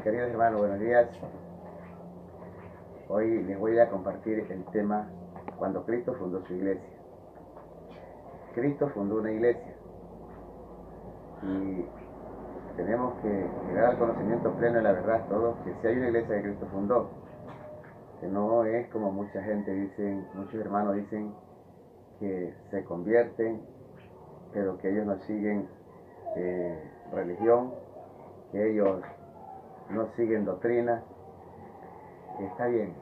Queridos hermanos, buenos días. Hoy les voy a compartir el tema cuando Cristo fundó su iglesia. Cristo fundó una iglesia y tenemos que llegar al conocimiento pleno de la verdad todos, que si hay una iglesia que Cristo fundó, que no es como mucha gente dice, muchos hermanos dicen que se convierten, pero que ellos no siguen religión, que ellos no siguen doctrina. Está bien,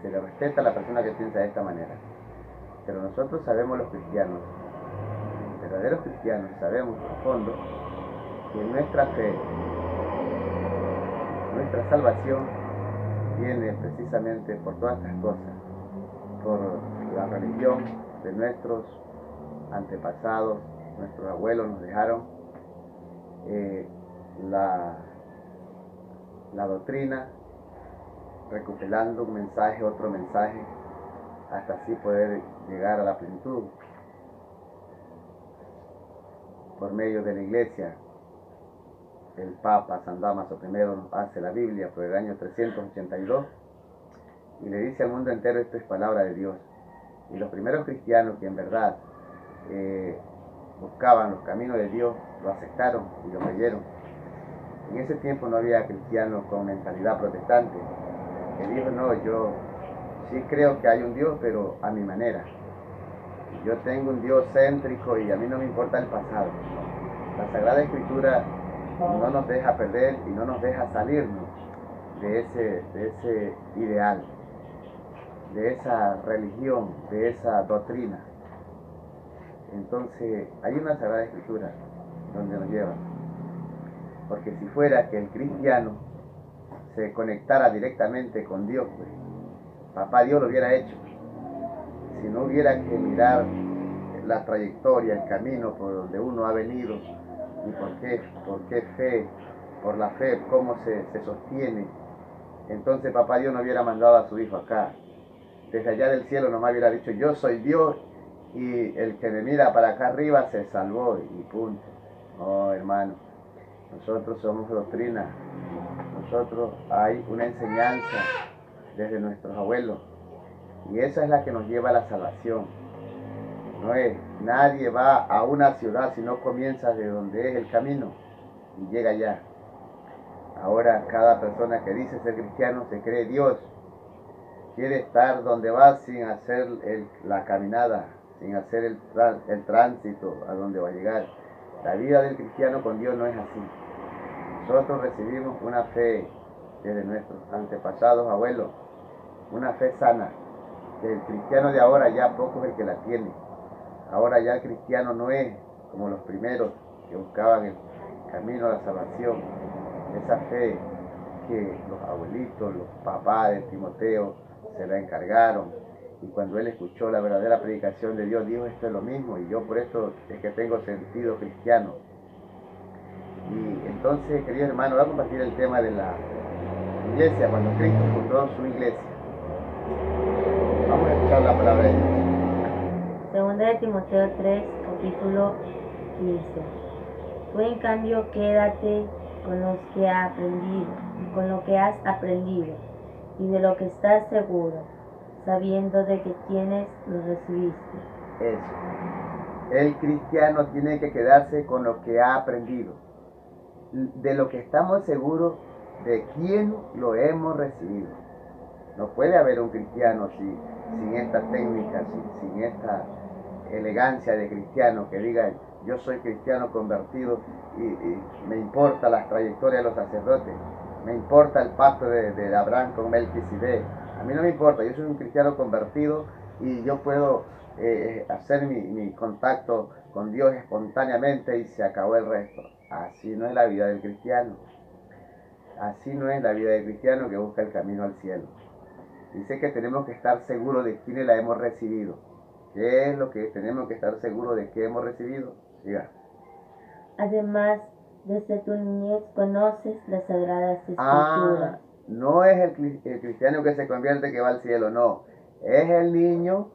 se le respeta a la persona que piensa de esta manera, pero nosotros sabemos, los cristianos, verdaderos cristianos, sabemos a fondo que nuestra fe, nuestra salvación viene precisamente por todas estas cosas, por la religión de nuestros antepasados. Nuestros abuelos nos dejaron la doctrina, recuperando un mensaje, otro mensaje, hasta así poder llegar a la plenitud por medio de la iglesia. El Papa San Damaso I nos hace la Biblia por el año 382 y le dice al mundo entero: esto es palabra de Dios. Y los primeros cristianos que en verdad buscaban los caminos de Dios lo aceptaron y lo creyeron. En ese tiempo no había cristianos con mentalidad protestante que dijo: no, yo sí creo que hay un Dios, pero a mi manera. Yo tengo un Dios céntrico y a mí no me importa el pasado. La Sagrada Escritura no nos deja perder y no nos deja salirnos de ese ideal, de esa religión, de esa doctrina. Entonces hay una Sagrada Escritura donde nos lleva, porque si fuera que el cristiano se conectara directamente con Dios, pues papá Dios lo hubiera hecho. Si no hubiera que mirar la trayectoria, el camino por donde uno ha venido y por qué fe, por la fe, cómo se sostiene, entonces papá Dios no hubiera mandado a su hijo acá. Desde allá del cielo nomás hubiera dicho: yo soy Dios y el que me mira para acá arriba se salvó y punto. No, hermano, nosotros somos doctrina. Nosotros hay una enseñanza desde nuestros abuelos y esa es la que nos lleva a la salvación. No es, nadie va a una ciudad si no comienza de donde es el camino y llega allá. Ahora cada persona que dice ser cristiano se cree Dios, quiere estar donde va sin hacer la caminada, sin hacer el tránsito a donde va a llegar. La vida del cristiano con Dios no es así. Nosotros recibimos una fe desde nuestros antepasados, abuelos, una fe sana, que el cristiano de ahora ya poco es el que la tiene. Ahora ya el cristiano no es como los primeros que buscaban el camino a la salvación, esa fe que los abuelitos, los papás de Timoteo se la encargaron, y cuando él escuchó la verdadera predicación de Dios dijo: esto es lo mismo y yo por esto es que tengo sentido cristiano. Y entonces, queridos hermanos, voy a compartir el tema de la iglesia, cuando Cristo fundó su iglesia. Vamos a escuchar la palabra de Dios. Segunda de Timoteo 3, capítulo 15. Tú en cambio quédate con los que has aprendido, con lo que has aprendido y de lo que estás seguro, sabiendo de que quienes lo recibiste. Eso. El cristiano tiene que quedarse con lo que ha aprendido, de lo que estamos seguros de quién lo hemos recibido. No puede haber un cristiano sin esta técnica, sin esta elegancia de cristiano que diga: yo soy cristiano convertido y me importa las trayectorias de los sacerdotes, me importa el pacto de Abraham con Melquisedec. A mí no me importa, yo soy un cristiano convertido y yo puedo hacer mi contacto con Dios espontáneamente y se acabó el resto. Así no es la vida del cristiano. Así no es la vida del cristiano que busca el camino al cielo. Dice que tenemos que estar seguros de quiénes la hemos recibido. ¿Qué es lo que tenemos que estar seguros de que hemos recibido? Siga. Además, desde tu niñez conoces las sagradas escrituras. No es el cristiano que se convierte que va al cielo, no. Es el niño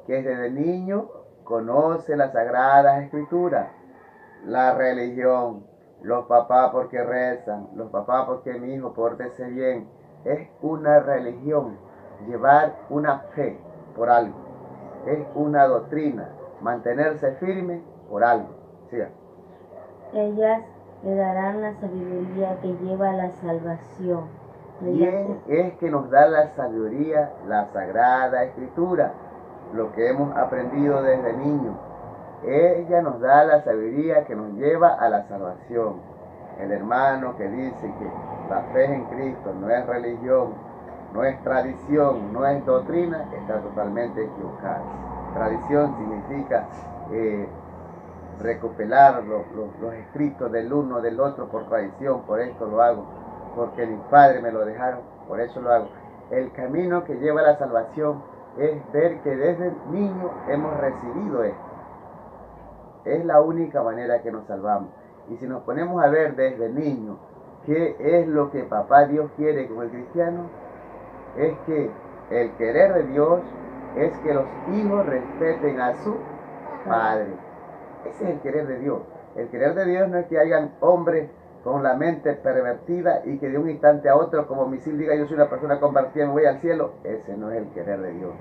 que desde niño conoce las sagradas escrituras. La religión, los papás porque rezan, los papás porque mi hijo pórtese bien. Es una religión, llevar una fe por algo. Es una doctrina, mantenerse firme por algo. ¿Sí? Ellas le darán la sabiduría que lleva a la salvación. ¿Quién es que nos da la sabiduría? La Sagrada Escritura, lo que hemos aprendido desde niños. Ella nos da la sabiduría que nos lleva a la salvación. El hermano que dice que la fe en Cristo no es religión, no es tradición, no es doctrina, está totalmente equivocado. Tradición significa recopilar los escritos del uno del otro por tradición. Por esto lo hago, porque mis padres me lo dejaron, por eso lo hago. El camino que lleva a la salvación es ver que desde niño hemos recibido esto. Es la única manera que nos salvamos. Y si nos ponemos a ver desde niño qué es lo que papá Dios quiere con el cristiano, es que el querer de Dios es que los hijos respeten a su padre. Ese es el querer de Dios. El querer de Dios no es que hayan hombres con la mente pervertida y que de un instante a otro, como misil, diga yo soy una persona convertida y me voy al cielo. Ese no es el querer de Dios.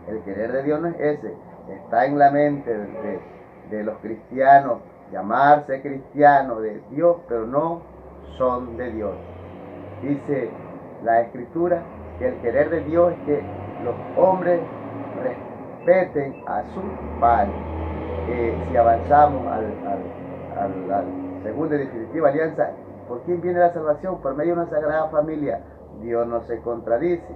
El querer de Dios no es ese. Está en la mente de los cristianos, llamarse cristianos de Dios, pero no son de Dios. Dice la Escritura que el querer de Dios es que los hombres respeten a su padre. Si avanzamos a la segunda y definitiva alianza, ¿por quién viene la salvación? Por medio de una sagrada familia. Dios no se contradice.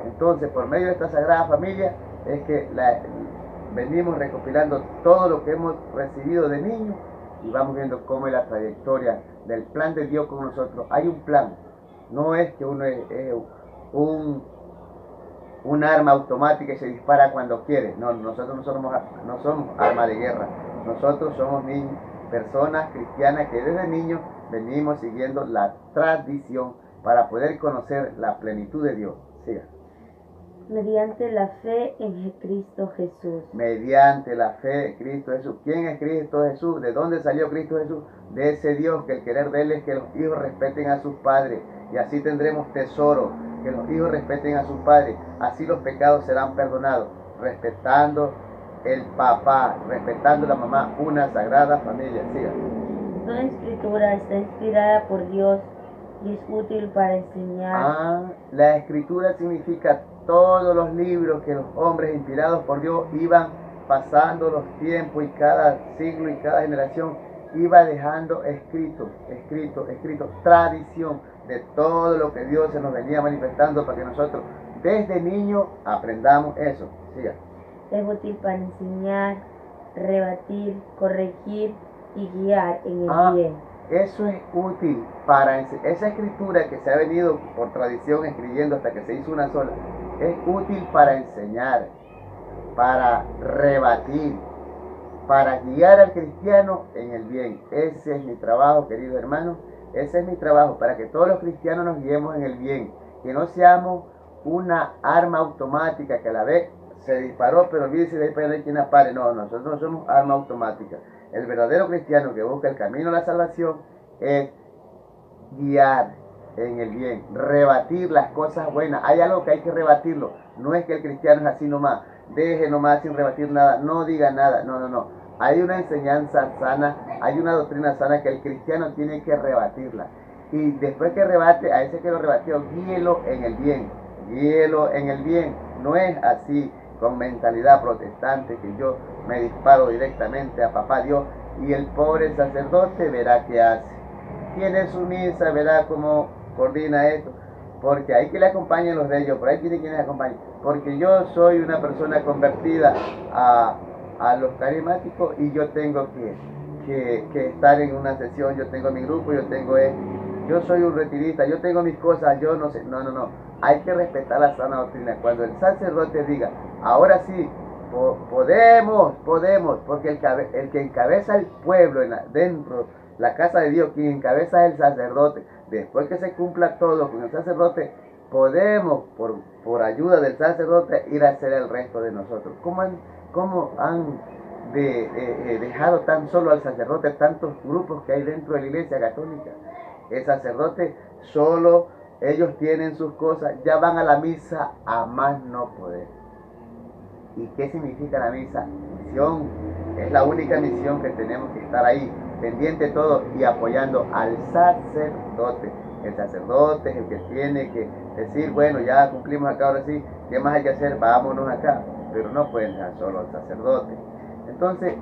Entonces, por medio de esta sagrada familia es que venimos recopilando todo lo que hemos recibido de niños y vamos viendo cómo es la trayectoria del plan de Dios con nosotros. Hay un plan. No es que uno es un arma automática y se dispara cuando quiere. No, nosotros no somos arma de guerra. Nosotros somos niños, personas cristianas que desde niños venimos siguiendo la tradición para poder conocer la plenitud de Dios. Siga. Mediante la fe en Cristo Jesús. Mediante la fe en Cristo Jesús. ¿Quién es Cristo Jesús? ¿De dónde salió Cristo Jesús? De ese Dios que el querer de Él es que los hijos respeten a sus padres. Y así tendremos tesoro, que los hijos respeten a sus padres. Así los pecados serán perdonados. Respetando el papá, respetando la mamá, una sagrada familia. Siga. Toda escritura está inspirada por Dios y es útil para enseñar. La escritura significa todos los libros que los hombres inspirados por Dios iban pasando los tiempos y cada siglo y cada generación iba dejando escrito, tradición de todo lo que Dios se nos venía manifestando para que nosotros desde niños aprendamos eso. Siga. Es útil para enseñar, rebatir, corregir y guiar en el bien. Eso es útil para esa escritura que se ha venido por tradición escribiendo hasta que se hizo una sola. Es útil para enseñar, para rebatir, para guiar al cristiano en el bien. Ese es mi trabajo, queridos hermanos. Ese es mi trabajo, para que todos los cristianos nos guiemos en el bien. Que no seamos una arma automática que a la vez se disparó, pero olvídese de ahí para quien apare. No, nosotros no somos arma automática. El verdadero cristiano que busca el camino a la salvación es guiar en el bien, rebatir las cosas buenas. Hay algo que hay que rebatirlo. No es que el cristiano es así nomás, deje nomás sin rebatir nada, no diga nada. No. Hay una enseñanza sana, hay una doctrina sana que el cristiano tiene que rebatirla. Y después que rebate, a ese que lo rebatió, guíelo en el bien. Guíelo en el bien. No es así con mentalidad protestante que yo me disparo directamente a papá Dios y el pobre sacerdote verá qué hace. Tiene su misa, verá cómo coordina esto, porque hay que le acompañen los de ellos, por ahí tiene quienes le acompañen, porque yo soy una persona convertida a los carismáticos y yo tengo que estar en una sesión, yo tengo mi grupo, yo soy un retirista, yo tengo mis cosas, yo no sé, no, hay que respetar la sana doctrina. Cuando el sacerdote diga, ahora sí, podemos, porque el que encabeza el pueblo dentro la casa de Dios, quien encabeza es el sacerdote. Después que se cumpla todo con el sacerdote, podemos, por ayuda del sacerdote, ir a hacer el resto de nosotros. ¿Cómo han dejado tan solo al sacerdote, tantos grupos que hay dentro de la Iglesia Católica. El sacerdote solo, ellos tienen sus cosas, ya van a la misa a más no poder. ¿Y qué significa la misa? Misión. Es la única misión que tenemos que estar ahí, pendiente de todo y apoyando al sacerdote. El sacerdote es el que tiene que decir, bueno, ya cumplimos acá, ahora sí, ¿qué más hay que hacer? Vámonos acá. Pero no pueden dejar solo al sacerdote. Entonces,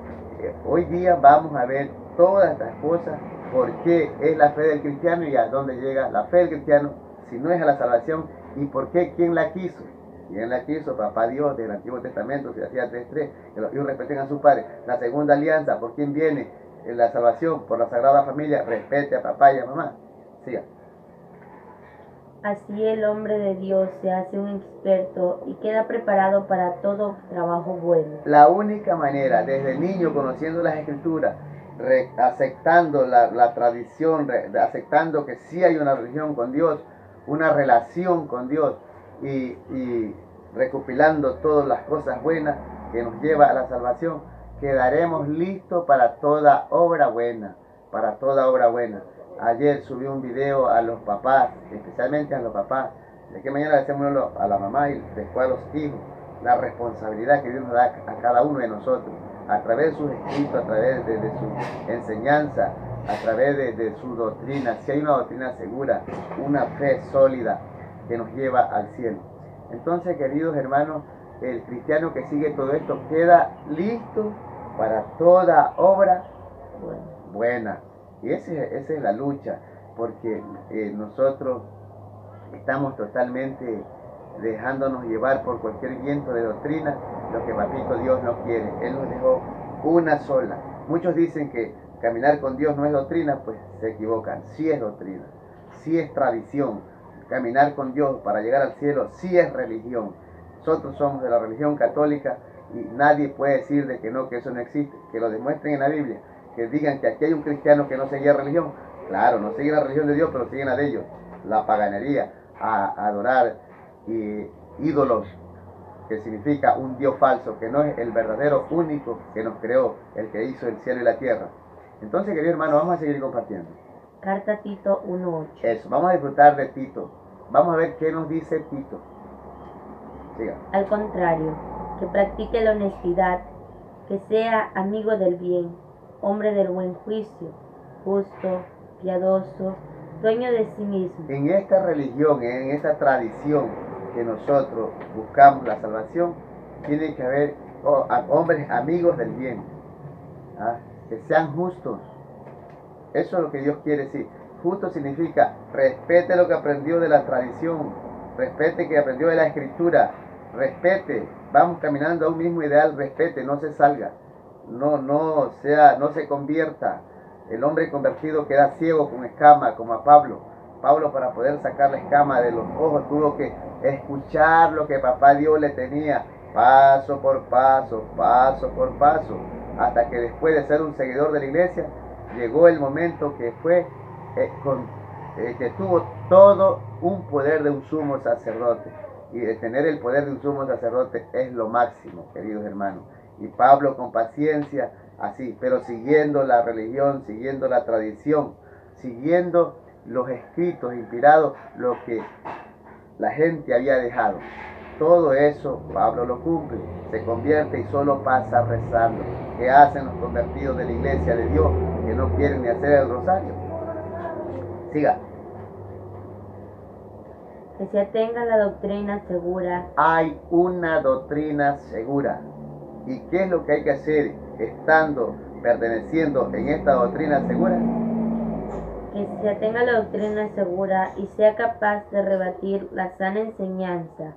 hoy día vamos a ver todas estas cosas, por qué es la fe del cristiano y a dónde llega la fe del cristiano, si no es a la salvación, y por qué, quién la quiso. ¿Quién la quiso? Papá Dios del Antiguo Testamento, se hacía 3:3, que los hijos respeten a sus padres. La segunda alianza, ¿por quién viene la salvación? Por la Sagrada Familia, respete a papá y a mamá. Siga. Así el hombre de Dios se hace un experto y queda preparado para todo trabajo bueno. La única manera, desde niño, conociendo las Escrituras, aceptando la tradición, aceptando que sí hay una religión con Dios, una relación con Dios, y recopilando todas las cosas buenas que nos lleva a la salvación, quedaremos listos para toda obra buena, para toda obra buena. Ayer subí un video a los papás, especialmente a los papás, de que mañana le hacemos a la mamá y después a los hijos, la responsabilidad que Dios nos da a cada uno de nosotros, a través de sus escritos, a través de su enseñanza, a través de su doctrina. Si hay una doctrina segura, una fe sólida que nos lleva al cielo. Entonces, queridos hermanos, el cristiano que sigue todo esto queda listo para toda obra buena. Y esa es la lucha, porque nosotros estamos totalmente dejándonos llevar por cualquier viento de doctrina, lo que papito Dios no quiere. Él nos dejó una sola. Muchos dicen que caminar con Dios no es doctrina, pues se equivocan. Sí es doctrina, sí es tradición. Caminar con Dios para llegar al cielo sí es religión. Nosotros somos de la religión católica y nadie puede decir de que no, que eso no existe. Que lo demuestren en la Biblia, que digan que aquí hay un cristiano que no seguía religión. Claro, no sigue la religión de Dios, pero siguen la de ellos, la paganería, a adorar ídolos, que significa un Dios falso, que no es el verdadero único que nos creó, el que hizo el cielo y la tierra. Entonces, queridos hermanos, vamos a seguir compartiendo. Carta a Tito 1:8. Eso, vamos a disfrutar de Tito. Vamos a ver qué nos dice Tito. Siga. Al contrario, que practique la honestidad, que sea amigo del bien, hombre del buen juicio, justo, piadoso, dueño de sí mismo. En esta religión, en esta tradición que nosotros buscamos la salvación, tiene que haber hombres amigos del bien, que sean justos. Eso es lo que Dios quiere decir. Justo significa respete lo que aprendió de la tradición, respete que aprendió de la escritura, respete, vamos caminando a un mismo ideal, respete, no se salga, no se convierta. El hombre convertido queda ciego con escama, como a Pablo. Pablo, para poder sacar la escama de los ojos, tuvo que escuchar lo que papá Dios le tenía, paso por paso, hasta que después de ser un seguidor de la iglesia, llegó el momento que fue que tuvo todo un poder de un sumo sacerdote. Y de tener el poder de un sumo sacerdote es lo máximo, queridos hermanos. Y Pablo, con paciencia, así, pero siguiendo la religión, siguiendo la tradición, siguiendo los escritos inspirados, lo que la gente había dejado. Todo eso Pablo lo cumple, se convierte y solo pasa rezando. ¿Qué hacen los convertidos de la iglesia de Dios que no quieren ni hacer el rosario? Siga. Que se atenga a la doctrina segura. Hay una doctrina segura. ¿Y qué es lo que hay que hacer estando, perteneciendo en esta doctrina segura? Que se atenga a la doctrina segura y sea capaz de rebatir la sana enseñanza.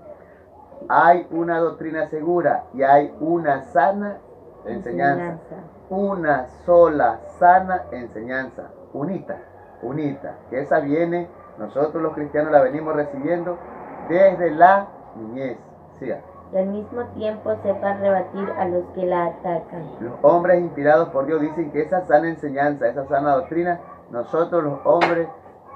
Hay una doctrina segura y hay una sana enseñanza. Una sola sana enseñanza. Unita. Que esa viene, nosotros los cristianos la venimos recibiendo desde la niñez. ¿Sí? Y al mismo tiempo sepan rebatir a los que la atacan. Los hombres inspirados por Dios dicen que esa sana enseñanza, esa sana doctrina, nosotros los hombres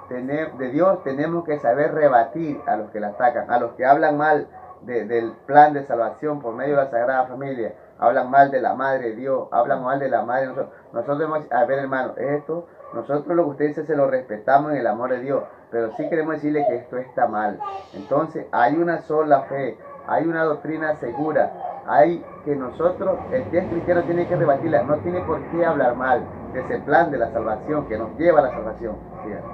de Dios tenemos que saber rebatir a los que la atacan, a los que hablan mal del plan de salvación por medio de la Sagrada Familia, hablan mal de la madre de Dios, hablan mal de la madre de nosotros. Nosotros debemos, a ver hermano, esto, nosotros lo que usted dice se lo respetamos en el amor de Dios, pero sí queremos decirle que esto está mal. Entonces hay una sola fe, hay una doctrina segura, hay que nosotros, el que es cristiano tiene que rebatirla, no tiene por qué hablar mal de ese plan de la salvación que nos lleva a la salvación. Fíjate.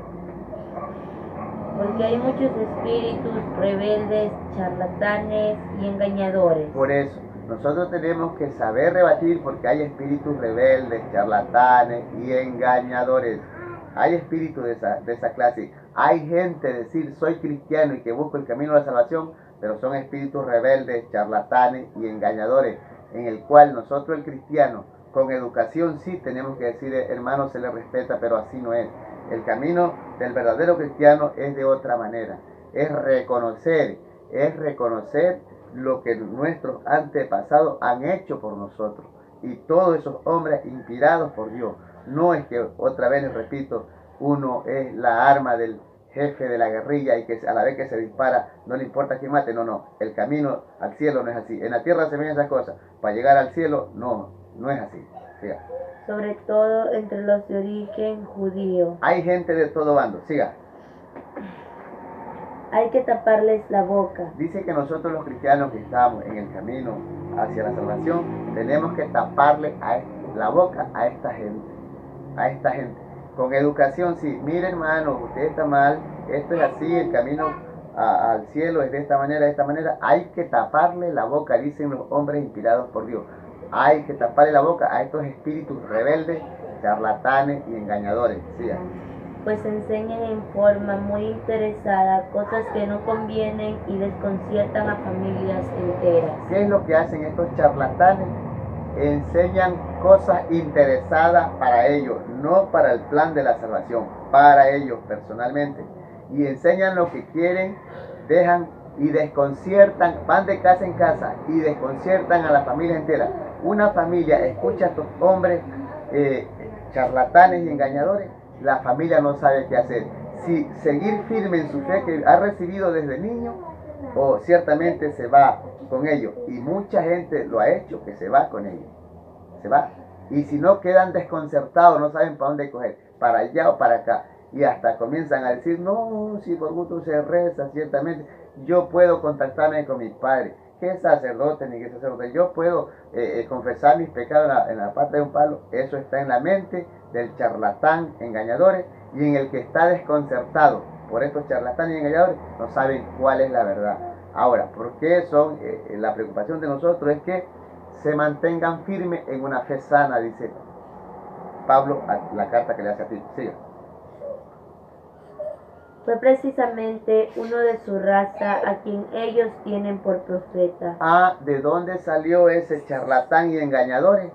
Porque hay muchos espíritus rebeldes, charlatanes y engañadores. Por eso, nosotros tenemos que saber rebatir porque hay espíritus rebeldes, charlatanes y engañadores. Hay espíritus de esa clase. Hay gente decir soy cristiano y que busco el camino a la salvación, pero son espíritus rebeldes, charlatanes y engañadores, en el cual nosotros el cristiano, con educación sí tenemos que decir, hermano, se le respeta, pero así no es. El camino del verdadero cristiano es de otra manera. Es reconocer lo que nuestros antepasados han hecho por nosotros. Y todos esos hombres inspirados por Dios. No es que, otra vez les repito, uno es la arma del jefe de la guerrilla y que a la vez que se dispara no le importa quién mate. No, el camino al cielo no es así. En la tierra se ven esas cosas. Para llegar al cielo, no es así. Siga. Sobre todo entre los de origen judío. Hay gente de todo bando. Siga. Hay que taparles la boca. Dice que nosotros los cristianos que estamos en el camino hacia la salvación tenemos que taparle la boca a esta gente. Con educación, sí, mire hermano, usted está mal, esto es así, el camino al cielo es de esta manera, hay que taparle la boca, dicen los hombres inspirados por Dios. Hay que taparle la boca a estos espíritus rebeldes, charlatanes y engañadores. ¿Sí? Pues enseñan en forma muy interesada cosas que no convienen y desconciertan a familias enteras. ¿Qué es lo que hacen estos charlatanes? Enseñan cosas interesadas para ellos, no para el plan de la salvación, para ellos personalmente. Y enseñan lo que quieren, dejan y desconciertan, van de casa en casa y desconciertan a la familia entera. Una familia escucha a estos hombres charlatanes y engañadores, la familia no sabe qué hacer. Si seguir firme en su fe que ha recibido desde niño, o ciertamente se va con ellos. Y mucha gente lo ha hecho, que se va con ellos. Se va. Y si no, quedan desconcertados, no saben para dónde coger, para allá o para acá. Y hasta comienzan a decir, no, si por gusto se reza, ciertamente, yo puedo contactarme con mi padre. ¿Qué sacerdote ni qué sacerdote? Yo puedo confesar mis pecados en la parte de un palo. Eso está en la mente del charlatán, engañadores, y en el que está desconcertado por estos charlatanes y engañadores, no saben cuál es la verdad. Ahora, ¿por qué son? La preocupación de nosotros es que se mantengan firmes en una fe sana, dice Pablo a la carta que le hace a ti. Siga. Fue precisamente uno de su raza a quien ellos tienen por profeta. Ah, ¿de dónde salió ese charlatán y engañadores?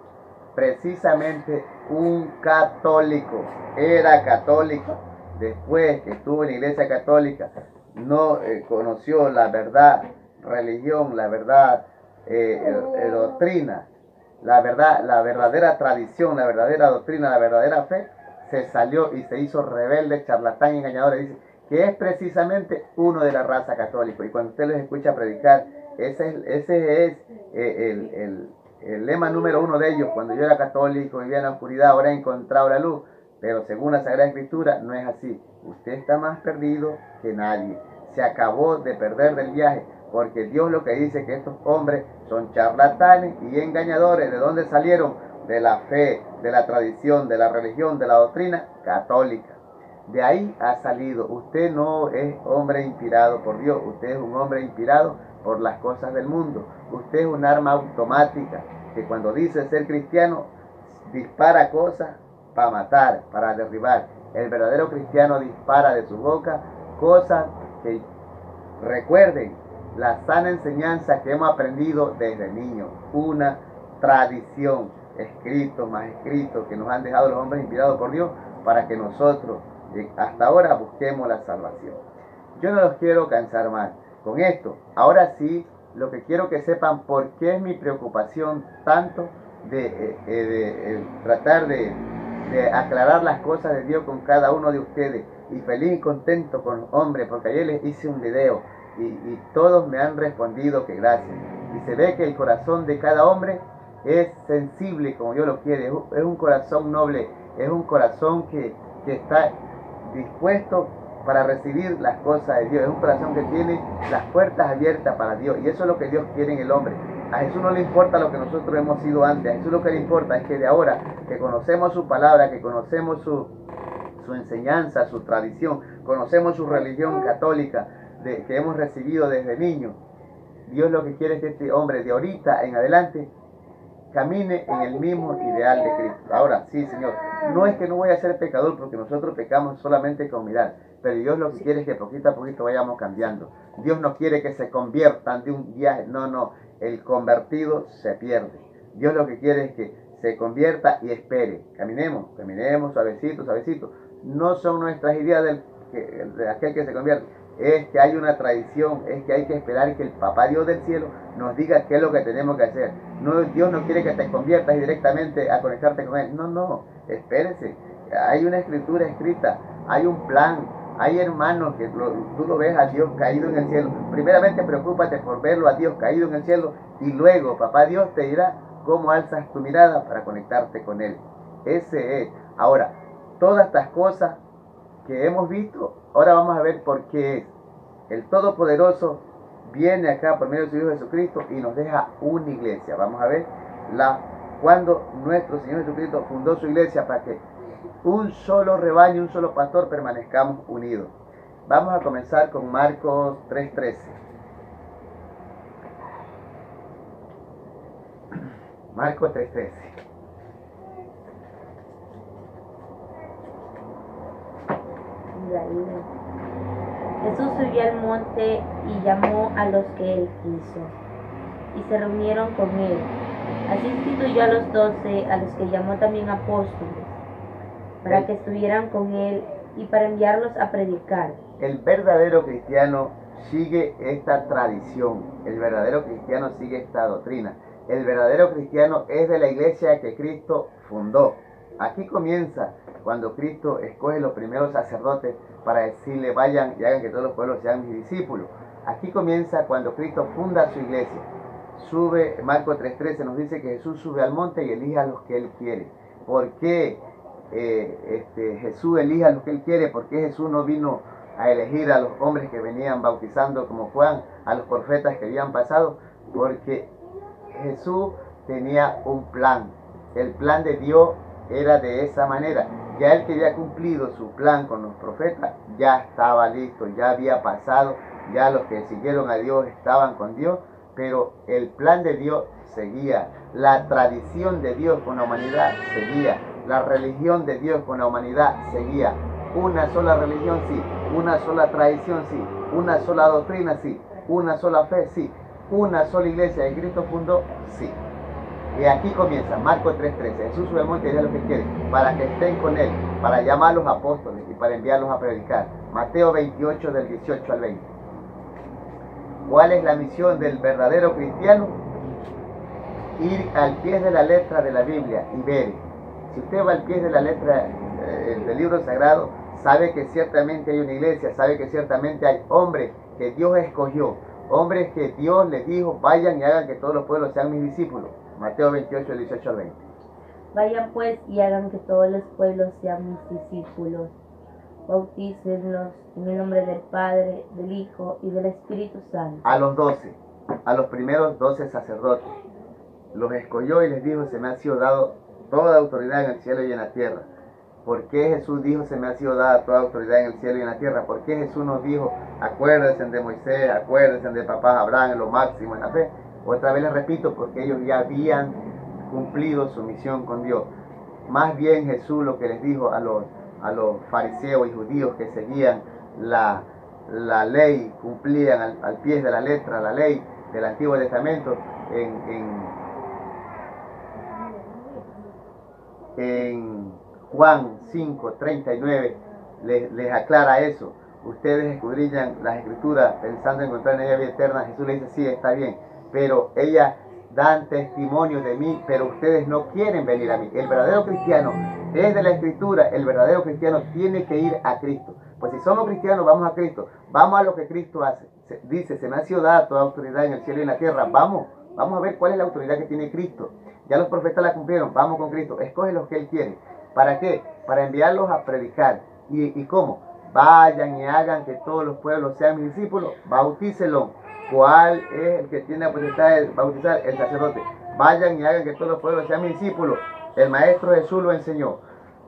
Precisamente un católico. Era católico. Después que estuvo en la iglesia católica, no conoció la verdad, religión, la verdad, doctrina, la verdadera tradición, la verdadera doctrina, la verdadera fe, se salió y se hizo rebelde, charlatán y engañador. Dice que es precisamente uno de la raza católica. Y cuando usted les escucha predicar, ese es el lema número uno de ellos. Cuando yo era católico, vivía en la oscuridad, ahora he encontrado la luz. Pero según la Sagrada Escritura, no es así. Usted está más perdido que nadie. Se acabó de perder del viaje, porque Dios lo que dice que estos hombres son charlatanes y engañadores. ¿De dónde salieron? De la fe, de la tradición, de la religión, de la doctrina católica. De ahí ha salido. Usted no es hombre inspirado por Dios. Usted es un hombre inspirado por las cosas del mundo. Usted es un arma automática que cuando dice ser cristiano, dispara cosas para matar, para derribar. El verdadero cristiano dispara de su boca cosas que recuerden la sana enseñanza que hemos aprendido desde niños. Una tradición, escrito más escrito, que nos han dejado los hombres inspirados por Dios para que nosotros hasta ahora busquemos la salvación. Yo no los quiero cansar más con esto. Ahora sí, lo que quiero que sepan por qué es mi preocupación tanto de tratar de aclarar las cosas de Dios con cada uno de ustedes. Y feliz y contento con los hombres, porque ayer les hice un video y todos me han respondido que gracias. Y se ve que el corazón de cada hombre es sensible como Dios lo quiere, es un corazón noble, es un corazón que está dispuesto para recibir las cosas de Dios, es un corazón que tiene las puertas abiertas para Dios, y eso es lo que Dios quiere en el hombre. A Jesús no le importa lo que nosotros hemos sido antes, a Jesús lo que le importa es que de ahora que conocemos su palabra, que conocemos su enseñanza, su tradición, conocemos su religión católica que hemos recibido desde niño, Dios lo que quiere es que este hombre de ahorita en adelante camine en el mismo ideal de Cristo. Ahora, sí, Señor, no es que no voy a ser pecador porque nosotros pecamos solamente con mirar, pero Dios lo que quiere es que poquito a poquito vayamos cambiando. Dios no quiere que se conviertan de un viaje, no, el convertido se pierde. Dios lo que quiere es que se convierta y espere. Caminemos suavecito, suavecito. No son nuestras ideas de aquel que se convierte. Es que hay una tradición, es que hay que esperar que el Papá Dios del cielo nos diga qué es lo que tenemos que hacer. No, Dios no quiere que te conviertas directamente a conectarte con Él. No, espérese. Hay una escritura escrita, hay un plan, hay hermanos que tú lo ves a Dios caído en el cielo. Primeramente preocúpate por verlo a Dios caído en el cielo y luego Papá Dios te dirá cómo alzas tu mirada para conectarte con Él. Ese es. Ahora, todas estas cosas que hemos visto, ahora vamos a ver por qué es. El Todopoderoso viene acá por medio de su Hijo Jesucristo y nos deja una iglesia. Vamos a ver cuando nuestro Señor Jesucristo fundó su iglesia para que un solo rebaño, un solo pastor permanezcamos unidos. Vamos a comenzar con Marcos 3:13. Marcos 3:13. Jesús subió al monte y llamó a los que él quiso, y se reunieron con él. Así instituyó a los 12, a los que llamó también apóstoles, para que estuvieran con él y para enviarlos a predicar. El verdadero cristiano sigue esta tradición, el verdadero cristiano sigue esta doctrina. El verdadero cristiano es de la iglesia que Cristo fundó. Aquí comienza cuando Cristo escoge los primeros sacerdotes para decirle vayan y hagan que todos los pueblos sean mis discípulos. Aquí comienza cuando Cristo funda su iglesia. Sube, Marcos 3:13 nos dice que Jesús sube al monte y elige a los que él quiere. ¿Por qué Jesús elige a los que él quiere? ¿Por qué Jesús no vino a elegir a los hombres que venían bautizando como Juan, a los profetas que habían pasado? Porque Jesús tenía un plan. El plan de Dios era de esa manera. Ya él que había cumplido su plan con los profetas, ya estaba listo, ya había pasado, ya los que siguieron a Dios estaban con Dios, pero el plan de Dios seguía, la tradición de Dios con la humanidad seguía, la religión de Dios con la humanidad seguía. Una sola religión, sí, una sola tradición, sí, una sola doctrina, sí, una sola fe, sí, una sola iglesia que Cristo fundó, sí. Y aquí comienza, Marcos 3:13. Jesús sube al monte y dice lo que quiere, para que estén con él, para llamar a los apóstoles y para enviarlos a predicar. Mateo 28, del 18 al 20. ¿Cuál es la misión del verdadero cristiano? Ir al pie de la letra de la Biblia y ver. Si usted va al pie de la letra del libro sagrado, sabe que ciertamente hay una iglesia, sabe que ciertamente hay hombres que Dios escogió, hombres que Dios les dijo, vayan y hagan que todos los pueblos sean mis discípulos. Mateo 28, del 18 al 20. Vayan pues y hagan que todos los pueblos sean mis discípulos. Bautícenlos en el nombre del Padre, del Hijo y del Espíritu Santo. A los 12, a los primeros 12 sacerdotes, los escogió y les dijo, se me ha sido dado toda autoridad en el cielo y en la tierra. ¿Por qué Jesús dijo, se me ha sido dada toda autoridad en el cielo y en la tierra? ¿Por qué Jesús nos dijo, acuérdense de Moisés, acuérdense de papá Abraham en lo máximo en la fe? Otra vez les repito, porque ellos ya habían cumplido su misión con Dios. Más bien Jesús lo que les dijo a los fariseos y judíos que seguían la ley, cumplían al pie de la letra la ley del Antiguo Testamento, en Juan 5:39 les aclara eso. Ustedes escudriñan las escrituras pensando encontrar en ella vida eterna. Jesús les dice, sí, está bien, pero ellas dan testimonio de mí, pero ustedes no quieren venir a mí. El verdadero cristiano es de la escritura, el verdadero cristiano tiene que ir a Cristo. Pues si somos cristianos, vamos a Cristo, vamos a lo que Cristo hace. Dice, se me ha sido dada toda autoridad en el cielo y en la tierra, vamos Vamos a ver cuál es la autoridad que tiene Cristo. Ya los profetas la cumplieron, vamos con Cristo. Escoge los que Él quiere. ¿Para qué? Para enviarlos a predicar. ¿Y cómo? Vayan y hagan que todos los pueblos sean mis discípulos, bautícelos. ¿Cuál es el que tiene la potestad de bautizar? El sacerdote. Vayan y hagan que todos los pueblos sean mis discípulos. El Maestro Jesús lo enseñó.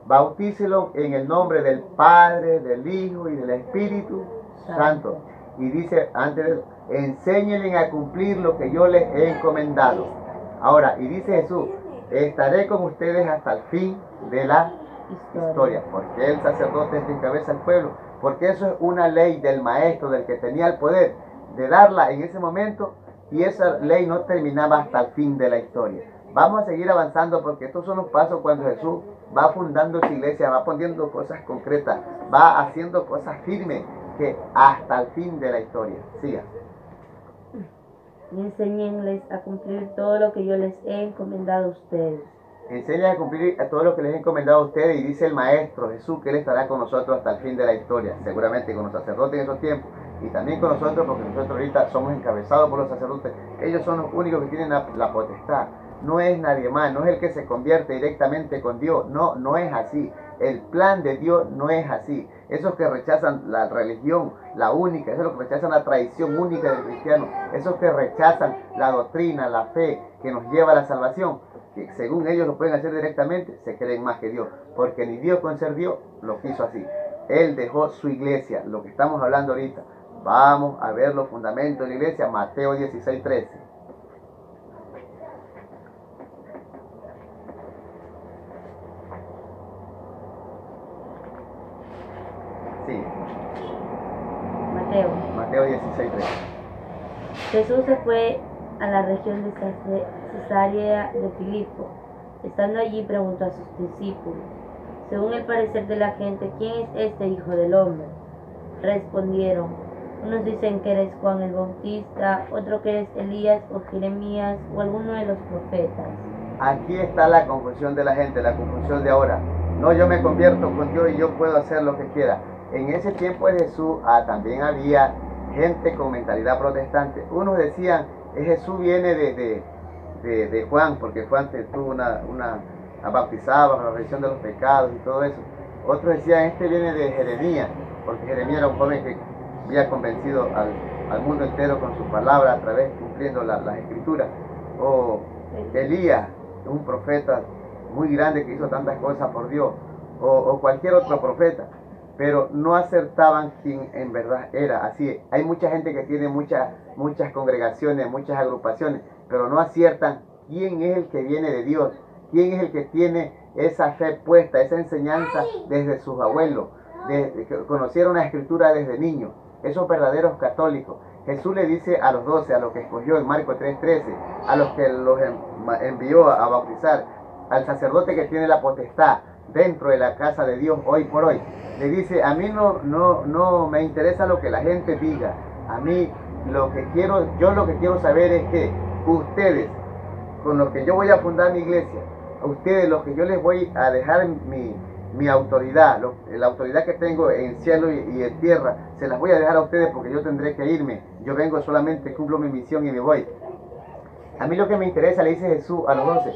Bautícelos en el nombre del Padre, del Hijo y del Espíritu Santo. Y dice antes de eso, enséñenles a cumplir lo que yo les he encomendado. Ahora, y dice Jesús, estaré con ustedes hasta el fin de la historia. Porque el sacerdote es el que encabeza al pueblo. Porque eso es una ley del maestro, del que tenía el poder de darla en ese momento. Y esa ley no terminaba hasta el fin de la historia. Vamos a seguir avanzando porque estos son los pasos cuando Jesús va fundando su iglesia, va poniendo cosas concretas, va haciendo cosas firmes que hasta el fin de la historia. Siga. Y enséñenles a cumplir todo lo que yo les he encomendado a ustedes. Enseña a cumplir a todo lo que les he encomendado a ustedes, y dice el Maestro Jesús que Él estará con nosotros hasta el fin de la historia, seguramente con los sacerdotes en esos tiempos y también con nosotros, porque nosotros ahorita somos encabezados por los sacerdotes. Ellos son los únicos que tienen la potestad, no es nadie más, no es el que se convierte directamente con Dios, no es así. El plan de Dios no es así. Esos que rechazan la religión, la única, esos que rechazan la tradición única del cristiano, esos que rechazan la doctrina, la fe que nos lleva a la salvación, que según ellos lo pueden hacer directamente, se creen más que Dios, porque ni Dios con ser Dios lo quiso así. Él dejó su iglesia, lo que estamos hablando ahorita. Vamos a ver los fundamentos de la iglesia, Mateo 16:13. Sí. Mateo 16:13. Jesús se fue a la región de Cesarea de Filipo. Estando allí preguntó a sus discípulos, según el parecer de la gente, ¿quién es este Hijo del Hombre? Respondieron, unos dicen que eres Juan el Bautista, otro que eres Elías o Jeremías o alguno de los profetas. Aquí está la confusión de la gente, la confusión de ahora. No, yo me convierto con Dios y yo puedo hacer lo que quiera. En ese tiempo de Jesús también había gente con mentalidad protestante. Unos decían, Jesús viene de Juan, porque Juan tuvo una bautizaba para la remisión de los pecados y todo eso. Otros decían, este viene de Jeremías, porque Jeremías era un joven que había convencido al mundo entero con su palabra a través, cumpliendo las escrituras. O Elías, un profeta muy grande que hizo tantas cosas por Dios, o cualquier otro profeta, pero no acertaban quién en verdad era. Así hay mucha gente que tiene muchas congregaciones, muchas agrupaciones, pero no aciertan quién es el que viene de Dios, quién es el que tiene esa fe puesta, esa enseñanza desde sus abuelos, que conocieron la escritura desde niños, esos verdaderos católicos. Jesús le dice a los 12, a los que escogió en Marcos 3:13, a los que los envió a bautizar, al sacerdote que tiene la potestad dentro de la casa de Dios hoy por hoy, le dice, a mí no me interesa lo que la gente diga, a mí lo que quiero saber es que ustedes, con los que yo voy a fundar mi iglesia, a ustedes, los que yo les voy a dejar mi autoridad, la autoridad que tengo en cielo y en tierra, se las voy a dejar a ustedes porque yo tendré que irme. Yo vengo solamente, cumplo mi misión y me voy. A mí lo que me interesa, le dice Jesús a los 12,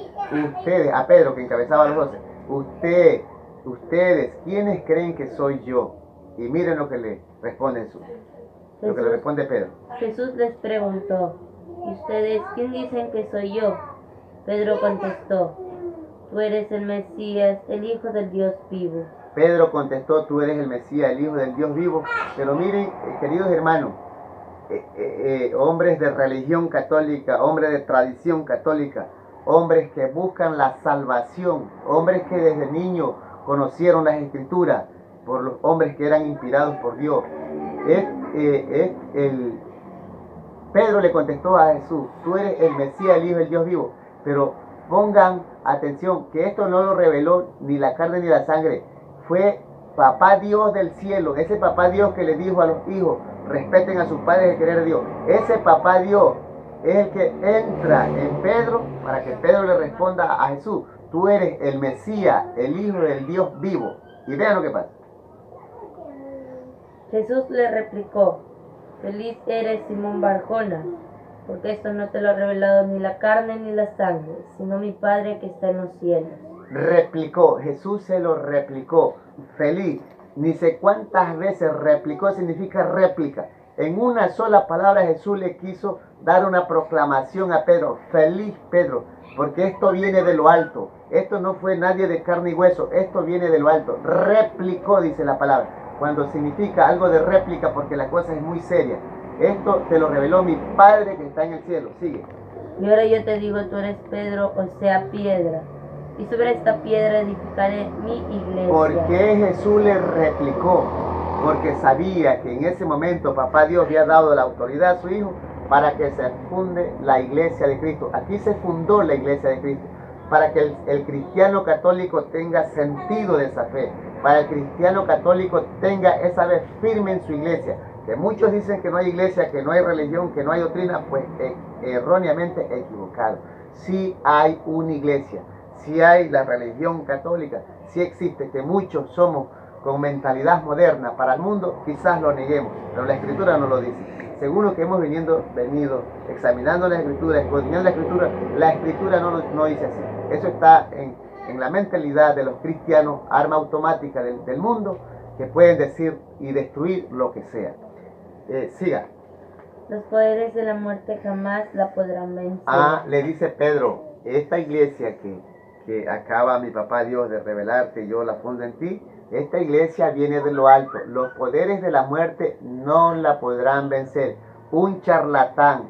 ustedes, a Pedro que encabezaba a los 12, ustedes, ¿quiénes creen que soy yo? Y miren lo que le responde Jesús, lo que le responde Pedro. Jesús les preguntó, ¿y ustedes quién dicen que soy yo? Pedro contestó, tú eres el Mesías, el Hijo del Dios vivo. Pedro contestó, tú eres el Mesías, el Hijo del Dios vivo. Pero miren, queridos hermanos, hombres de religión católica, hombres de tradición católica, hombres que buscan la salvación, hombres que desde niños conocieron las escrituras, por los hombres que eran inspirados por Dios. Pedro le contestó a Jesús, tú eres el Mesías, el Hijo del Dios vivo. Pero pongan atención, que esto no lo reveló ni la carne ni la sangre, fue Papá Dios del cielo, ese Papá Dios que le dijo a los hijos, respeten a sus padres y querer a Dios. Ese Papá Dios es el que entra en Pedro para que Pedro le responda a Jesús, tú eres el Mesías, el Hijo del Dios vivo. Y vean lo que pasa. Jesús le replicó, feliz eres Simón Barjona, porque esto no te lo ha revelado ni la carne ni la sangre, sino mi Padre que está en los cielos. Replicó, Jesús se lo replicó. Feliz, ni sé cuántas veces replicó, significa réplica. En una sola palabra Jesús le quiso dar una proclamación a Pedro. Feliz Pedro, porque esto viene de lo alto. Esto no fue nadie de carne y hueso, esto viene de lo alto. Replicó, dice la palabra, cuando significa algo de réplica, porque la cosa es muy seria. Esto te lo reveló mi Padre que está en el cielo. Sigue. Y ahora yo te digo, tú eres Pedro, o sea, piedra. Y sobre esta piedra edificaré mi iglesia. ¿Por qué Jesús le replicó? Porque sabía que en ese momento papá Dios había dado la autoridad a su Hijo para que se funde la iglesia de Cristo. Aquí se fundó la iglesia de Cristo, para que el cristiano católico tenga sentido de esa fe, para que el cristiano católico tenga esa fe firme en su iglesia. Que muchos dicen que no hay iglesia, que no hay religión, que no hay doctrina, pues erróneamente equivocado. Sí hay una iglesia, sí hay la religión católica, sí existe, que muchos somos con mentalidad moderna para el mundo, quizás lo neguemos, pero la Escritura no lo dice. Según lo que hemos venido examinando la Escritura, escudriñando la Escritura no dice así. Eso está en la mentalidad de los cristianos, arma automática del mundo, que pueden decir y destruir lo que sea. Siga. Los poderes de la muerte jamás la podrán vencer. Le dice Pedro, esta iglesia que acaba mi papá Dios de revelarte, yo la fundo en ti, esta iglesia viene de lo alto. Los poderes de la muerte no la podrán vencer. Un charlatán,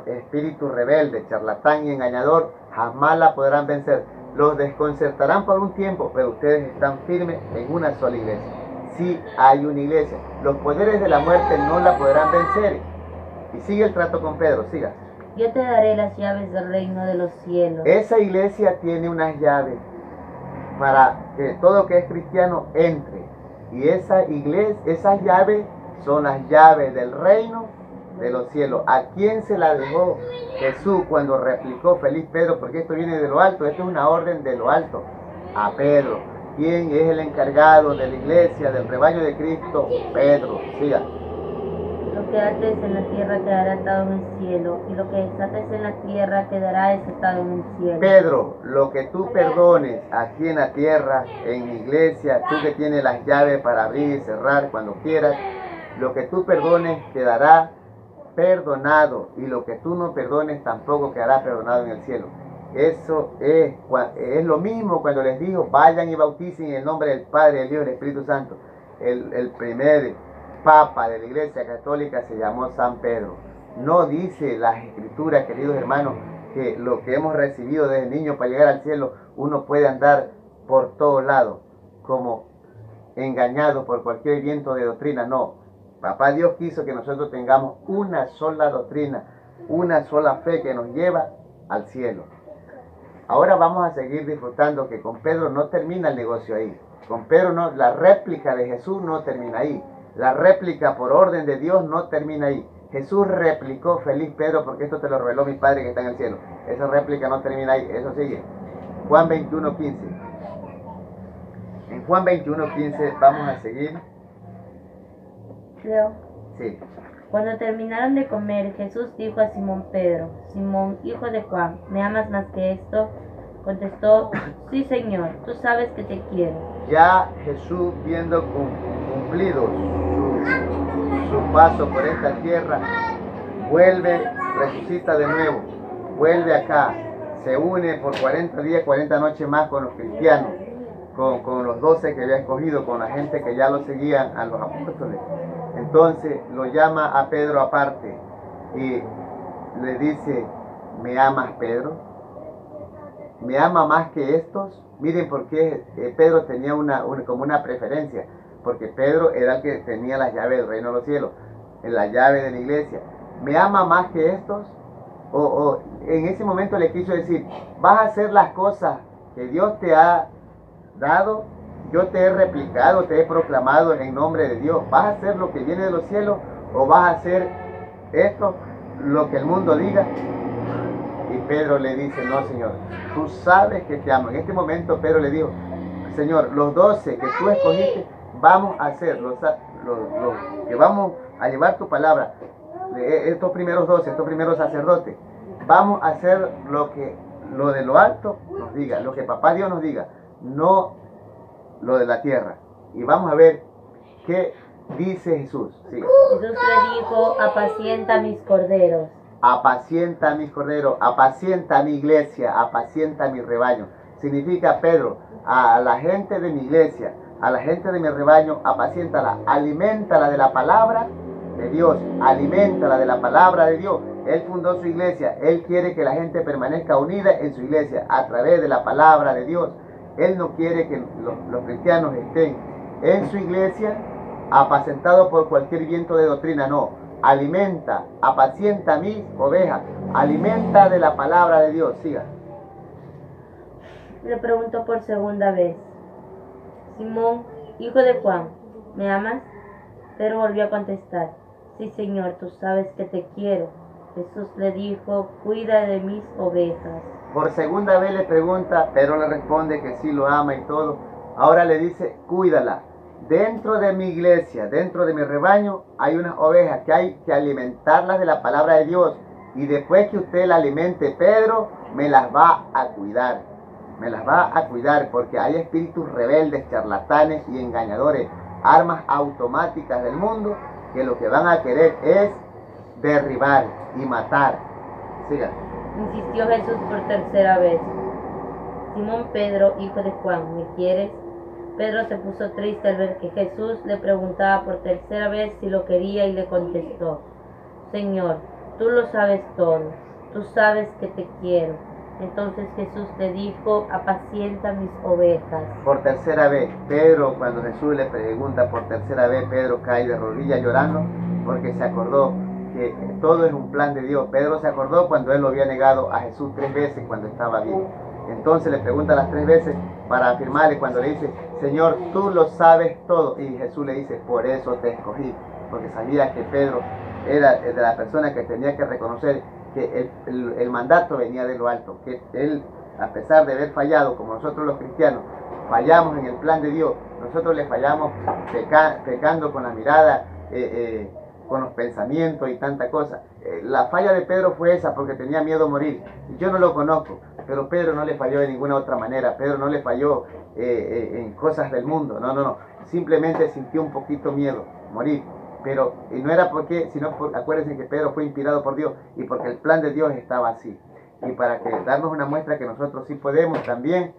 espíritu rebelde, charlatán y engañador, jamás la podrán vencer. Los desconcertarán por un tiempo, pero ustedes están firmes en una sola iglesia. Sí hay una iglesia. Los poderes de la muerte no la podrán vencer. Y sigue el trato con Pedro, siga. Yo te daré las llaves del reino de los cielos. Esa iglesia tiene unas llaves para que todo que es cristiano entre. Y esa iglesia, esas llaves son las llaves del reino de los cielos. ¿A quién se la dejó Jesús cuando replicó feliz Pedro? Porque esto viene de lo alto, esto es una orden de lo alto. A Pedro. ¿Quién es el encargado de la iglesia, del rebaño de Cristo? Pedro. Siga. Lo que ates en la tierra quedará atado en el cielo, y lo que desates en la tierra quedará desatado en el cielo. Pedro, lo que tú perdones aquí en la tierra, en la iglesia, tú que tienes las llaves para abrir y cerrar cuando quieras, lo que tú perdones quedará perdonado, y lo que tú no perdones tampoco quedará perdonado en el cielo. Eso es lo mismo cuando les dijo, vayan y bauticen en el nombre del Padre, del Hijo y del Espíritu Santo. El primer Papa de la Iglesia Católica se llamó San Pedro. No dice las Escrituras, queridos hermanos, que lo que hemos recibido desde niño para llegar al cielo, uno puede andar por todos lados como engañado por cualquier viento de doctrina. No, Papá Dios quiso que nosotros tengamos una sola doctrina, una sola fe que nos lleva al cielo. Ahora vamos a seguir disfrutando que con Pedro no termina el negocio ahí. Con Pedro no, la réplica de Jesús no termina ahí. La réplica por orden de Dios no termina ahí. Jesús replicó, feliz Pedro, porque esto te lo reveló mi Padre que está en el cielo. Esa réplica no termina ahí, eso sigue. Juan 21:15. En Juan 21:15 vamos a seguir. Leo. Sí. Cuando terminaron de comer, Jesús dijo a Simón Pedro, Simón, hijo de Juan, ¿me amas más que esto? Contestó, sí, Señor, tú sabes que te quiero. Ya Jesús, viendo cumplido su paso por esta tierra, vuelve, resucita de nuevo, vuelve acá, se une por 40 días, 40 noches más con los cristianos, con los 12 que había escogido, con la gente que ya lo seguían, a los apóstoles. Entonces lo llama a Pedro aparte y le dice, ¿me amas, Pedro? ¿Me ama más que estos? Miren por qué Pedro tenía como una preferencia, porque Pedro era el que tenía las llaves del reino de los cielos, la llave de la iglesia. ¿Me ama más que estos? O en ese momento le quiso decir, vas a hacer las cosas que Dios te ha dado, yo te he replicado, te he proclamado en nombre de Dios. ¿Vas a hacer lo que viene de los cielos o vas a hacer esto, lo que el mundo diga? Y Pedro le dice, no, Señor, tú sabes que te amo. En este momento Pedro le dijo, Señor, los 12 que tú escogiste, vamos a hacer, que vamos a llevar tu palabra. estos primeros 12, estos primeros sacerdotes, vamos a hacer lo de lo alto nos diga, lo que papá Dios nos diga, no lo de la tierra. Y vamos a ver qué dice Jesús. Sí. Jesús le dijo, apacienta mis corderos. Apacienta mis corderos, apacienta mi iglesia, apacienta mi rebaño. Significa, Pedro, a la gente de mi iglesia, a la gente de mi rebaño, apaciéntala, aliméntala de la palabra de Dios, aliméntala de la palabra de Dios. Él fundó su iglesia, Él quiere que la gente permanezca unida en su iglesia a través de la palabra de Dios. Él no quiere que los cristianos estén en su iglesia apacentados por cualquier viento de doctrina, no. Alimenta, apacienta mis ovejas, alimenta de la palabra de Dios. Siga. Le preguntó por segunda vez, Simón, hijo de Juan, ¿me amas? Pedro volvió a contestar, sí, Señor, tú sabes que te quiero. Jesús le dijo, cuida de mis ovejas. Por segunda vez le pregunta, Pedro le responde que sí lo ama y todo. Ahora le dice, cuídala. Dentro de mi iglesia, dentro de mi rebaño, hay unas ovejas que hay que alimentarlas de la palabra de Dios. Y después que usted la alimente, Pedro, me las va a cuidar. Me las va a cuidar porque hay espíritus rebeldes, charlatanes y engañadores, armas automáticas del mundo que lo que van a querer es derribar y matar. Siga. Insistió Jesús por tercera vez. Simón Pedro, hijo de Juan, ¿me quieres? Pedro se puso triste al ver que Jesús le preguntaba por tercera vez si lo quería y le contestó, Señor, tú lo sabes todo, tú sabes que te quiero. Entonces Jesús le dijo, apacienta mis ovejas. Por tercera vez, Pedro, cuando Jesús le pregunta por tercera vez, Pedro cae de rodillas llorando porque se acordó que todo es un plan de Dios. Pedro se acordó cuando él lo había negado a Jesús 3 veces cuando estaba vivo. Entonces le pregunta las 3 veces para afirmarle cuando le dice, Señor, tú lo sabes todo. Y Jesús le dice, por eso te escogí, porque sabía que Pedro era de la persona que tenía que reconocer que el mandato venía de lo alto, que él, a pesar de haber fallado, como nosotros los cristianos, fallamos en el plan de Dios, nosotros le fallamos pecando con la mirada, con los pensamientos y tanta cosa. La falla de Pedro fue esa, porque tenía miedo a morir. Yo no lo conozco, pero Pedro no le falló de ninguna otra manera. Pedro no le falló en cosas del mundo, no. Simplemente sintió un poquito miedo, morir. Pero y no era porque, sino acuérdense que Pedro fue inspirado por Dios y porque el plan de Dios estaba así. Y para que darnos una muestra que nosotros sí podemos también,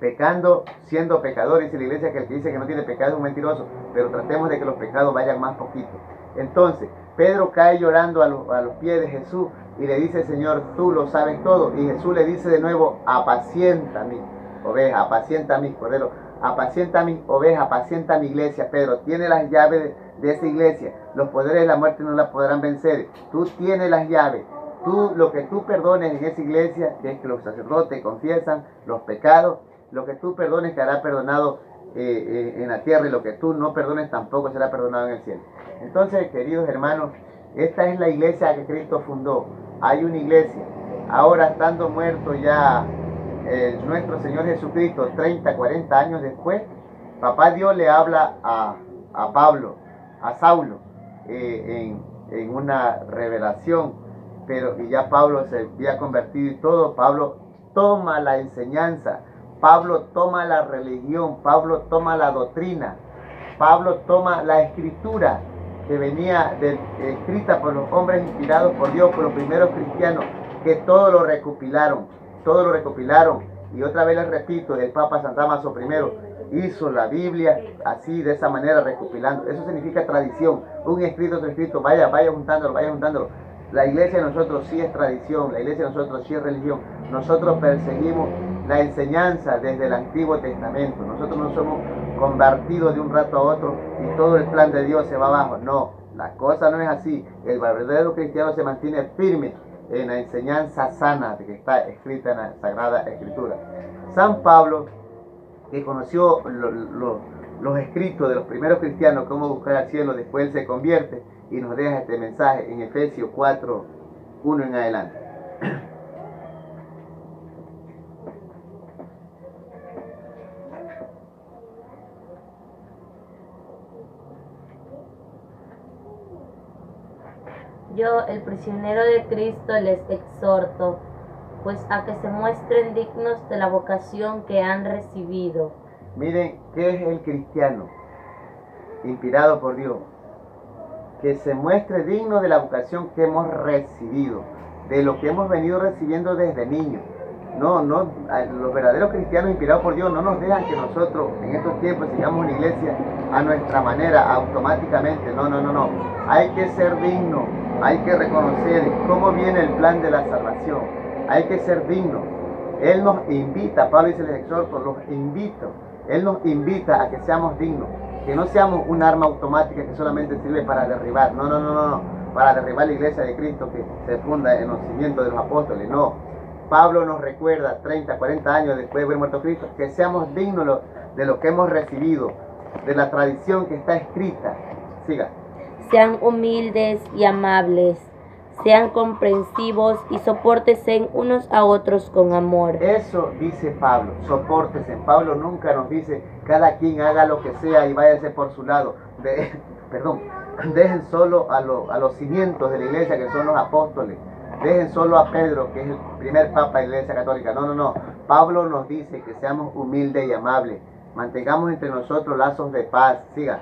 pecando, siendo pecadores, y la iglesia que el que dice que no tiene pecado es un mentiroso, pero tratemos de que los pecados vayan más poquito. Entonces, Pedro cae llorando a los pies de Jesús y le dice, Señor, tú lo sabes todo. Y Jesús le dice de nuevo, apacienta mi oveja, apacienta mis corderos, apacienta mi oveja, apacienta mi iglesia. Pedro, tiene las llaves de esa iglesia, los poderes de la muerte no la podrán vencer. Tú tienes las llaves. Tú, lo que tú perdones en esa iglesia, que es que los sacerdotes confiesan los pecados, lo que tú perdones quedará perdonado en la tierra, y lo que tú no perdones tampoco será perdonado en el cielo. Entonces, queridos hermanos, esta es la iglesia que Cristo fundó. Hay una iglesia. Ahora, estando muerto ya nuestro Señor Jesucristo, 30, 40 años después, papá Dios le habla a Pablo, a Saulo, en una revelación, pero y ya Pablo se había convertido y todo. Pablo toma la enseñanza, Pablo toma la religión, Pablo toma la doctrina, Pablo toma la escritura que venía escrita por los hombres inspirados por Dios, por los primeros cristianos, que todo lo recopilaron, y otra vez les repito, el Papa San Damaso I hizo la Biblia así, de esa manera, recopilando. Eso significa tradición, un escrito, otro escrito, vaya juntándolo. La iglesia de nosotros sí es tradición, la iglesia de nosotros sí es religión. Nosotros perseguimos la enseñanza desde el Antiguo Testamento. Nosotros no somos convertidos de un rato a otro y todo el plan de Dios se va abajo. No, la cosa no es así. El verdadero cristiano se mantiene firme en la enseñanza sana que está escrita en la Sagrada Escritura. San Pablo, que conoció los escritos de los primeros cristianos, cómo buscar al cielo, después él se convierte y nos deja este mensaje en Efesios 4, 1 en adelante. Yo, el prisionero de Cristo, les exhorto, pues a que se muestren dignos de la vocación que han recibido. Miren, ¿qué es el cristiano? Inspirado por Dios. Que se muestre digno de la vocación que hemos recibido, de lo que hemos venido recibiendo desde niños. Los verdaderos cristianos inspirados por Dios no nos dejan que nosotros en estos tiempos sigamos una iglesia a nuestra manera, automáticamente. No. Hay que ser digno, hay que reconocer cómo viene el plan de la salvación. Hay que ser digno. Él nos invita, Pablo dice, les exhorto, los invito. Él nos invita a que seamos dignos, que no seamos un arma automática que solamente sirve para derribar. No. Para derribar la iglesia de Cristo que se funda en los cimientos de los apóstoles. No. Pablo nos recuerda 30, 40 años después de haber muerto Cristo, que seamos dignos de lo que hemos recibido, de la tradición que está escrita. Siga. Sean humildes y amables, sean comprensivos y sopórtense unos a otros con amor. Eso dice Pablo, sopórtense. Pablo nunca nos dice, cada quien haga lo que sea y váyase por su lado. Dejen solo a los cimientos de la iglesia, que son los apóstoles. Dejen solo a Pedro, que es el primer papa de la iglesia católica. No. Pablo nos dice que seamos humildes y amables. Mantengamos entre nosotros lazos de paz. Siga.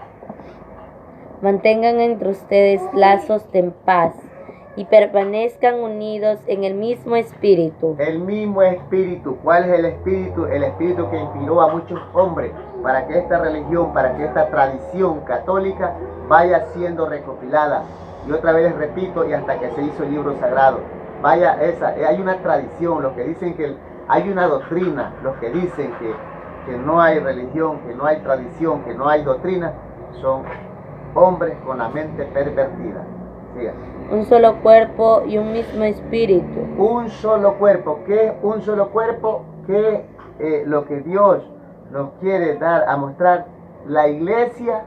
Mantengan entre ustedes lazos de paz y permanezcan unidos en el mismo espíritu. El mismo espíritu. ¿Cuál es el espíritu? El espíritu que inspiró a muchos hombres para que esta religión, para que esta tradición católica vaya siendo recopilada. Y otra vez les repito, y hasta que se hizo el libro sagrado. Hay una tradición, los que dicen que hay una doctrina, los que dicen que no hay religión, que no hay tradición, que no hay doctrina, son hombres con la mente pervertida. Sigan. Un solo cuerpo y un mismo espíritu. Un solo cuerpo. ¿Qué es un solo cuerpo? ¿Qué es lo que Dios nos quiere dar a mostrar? La iglesia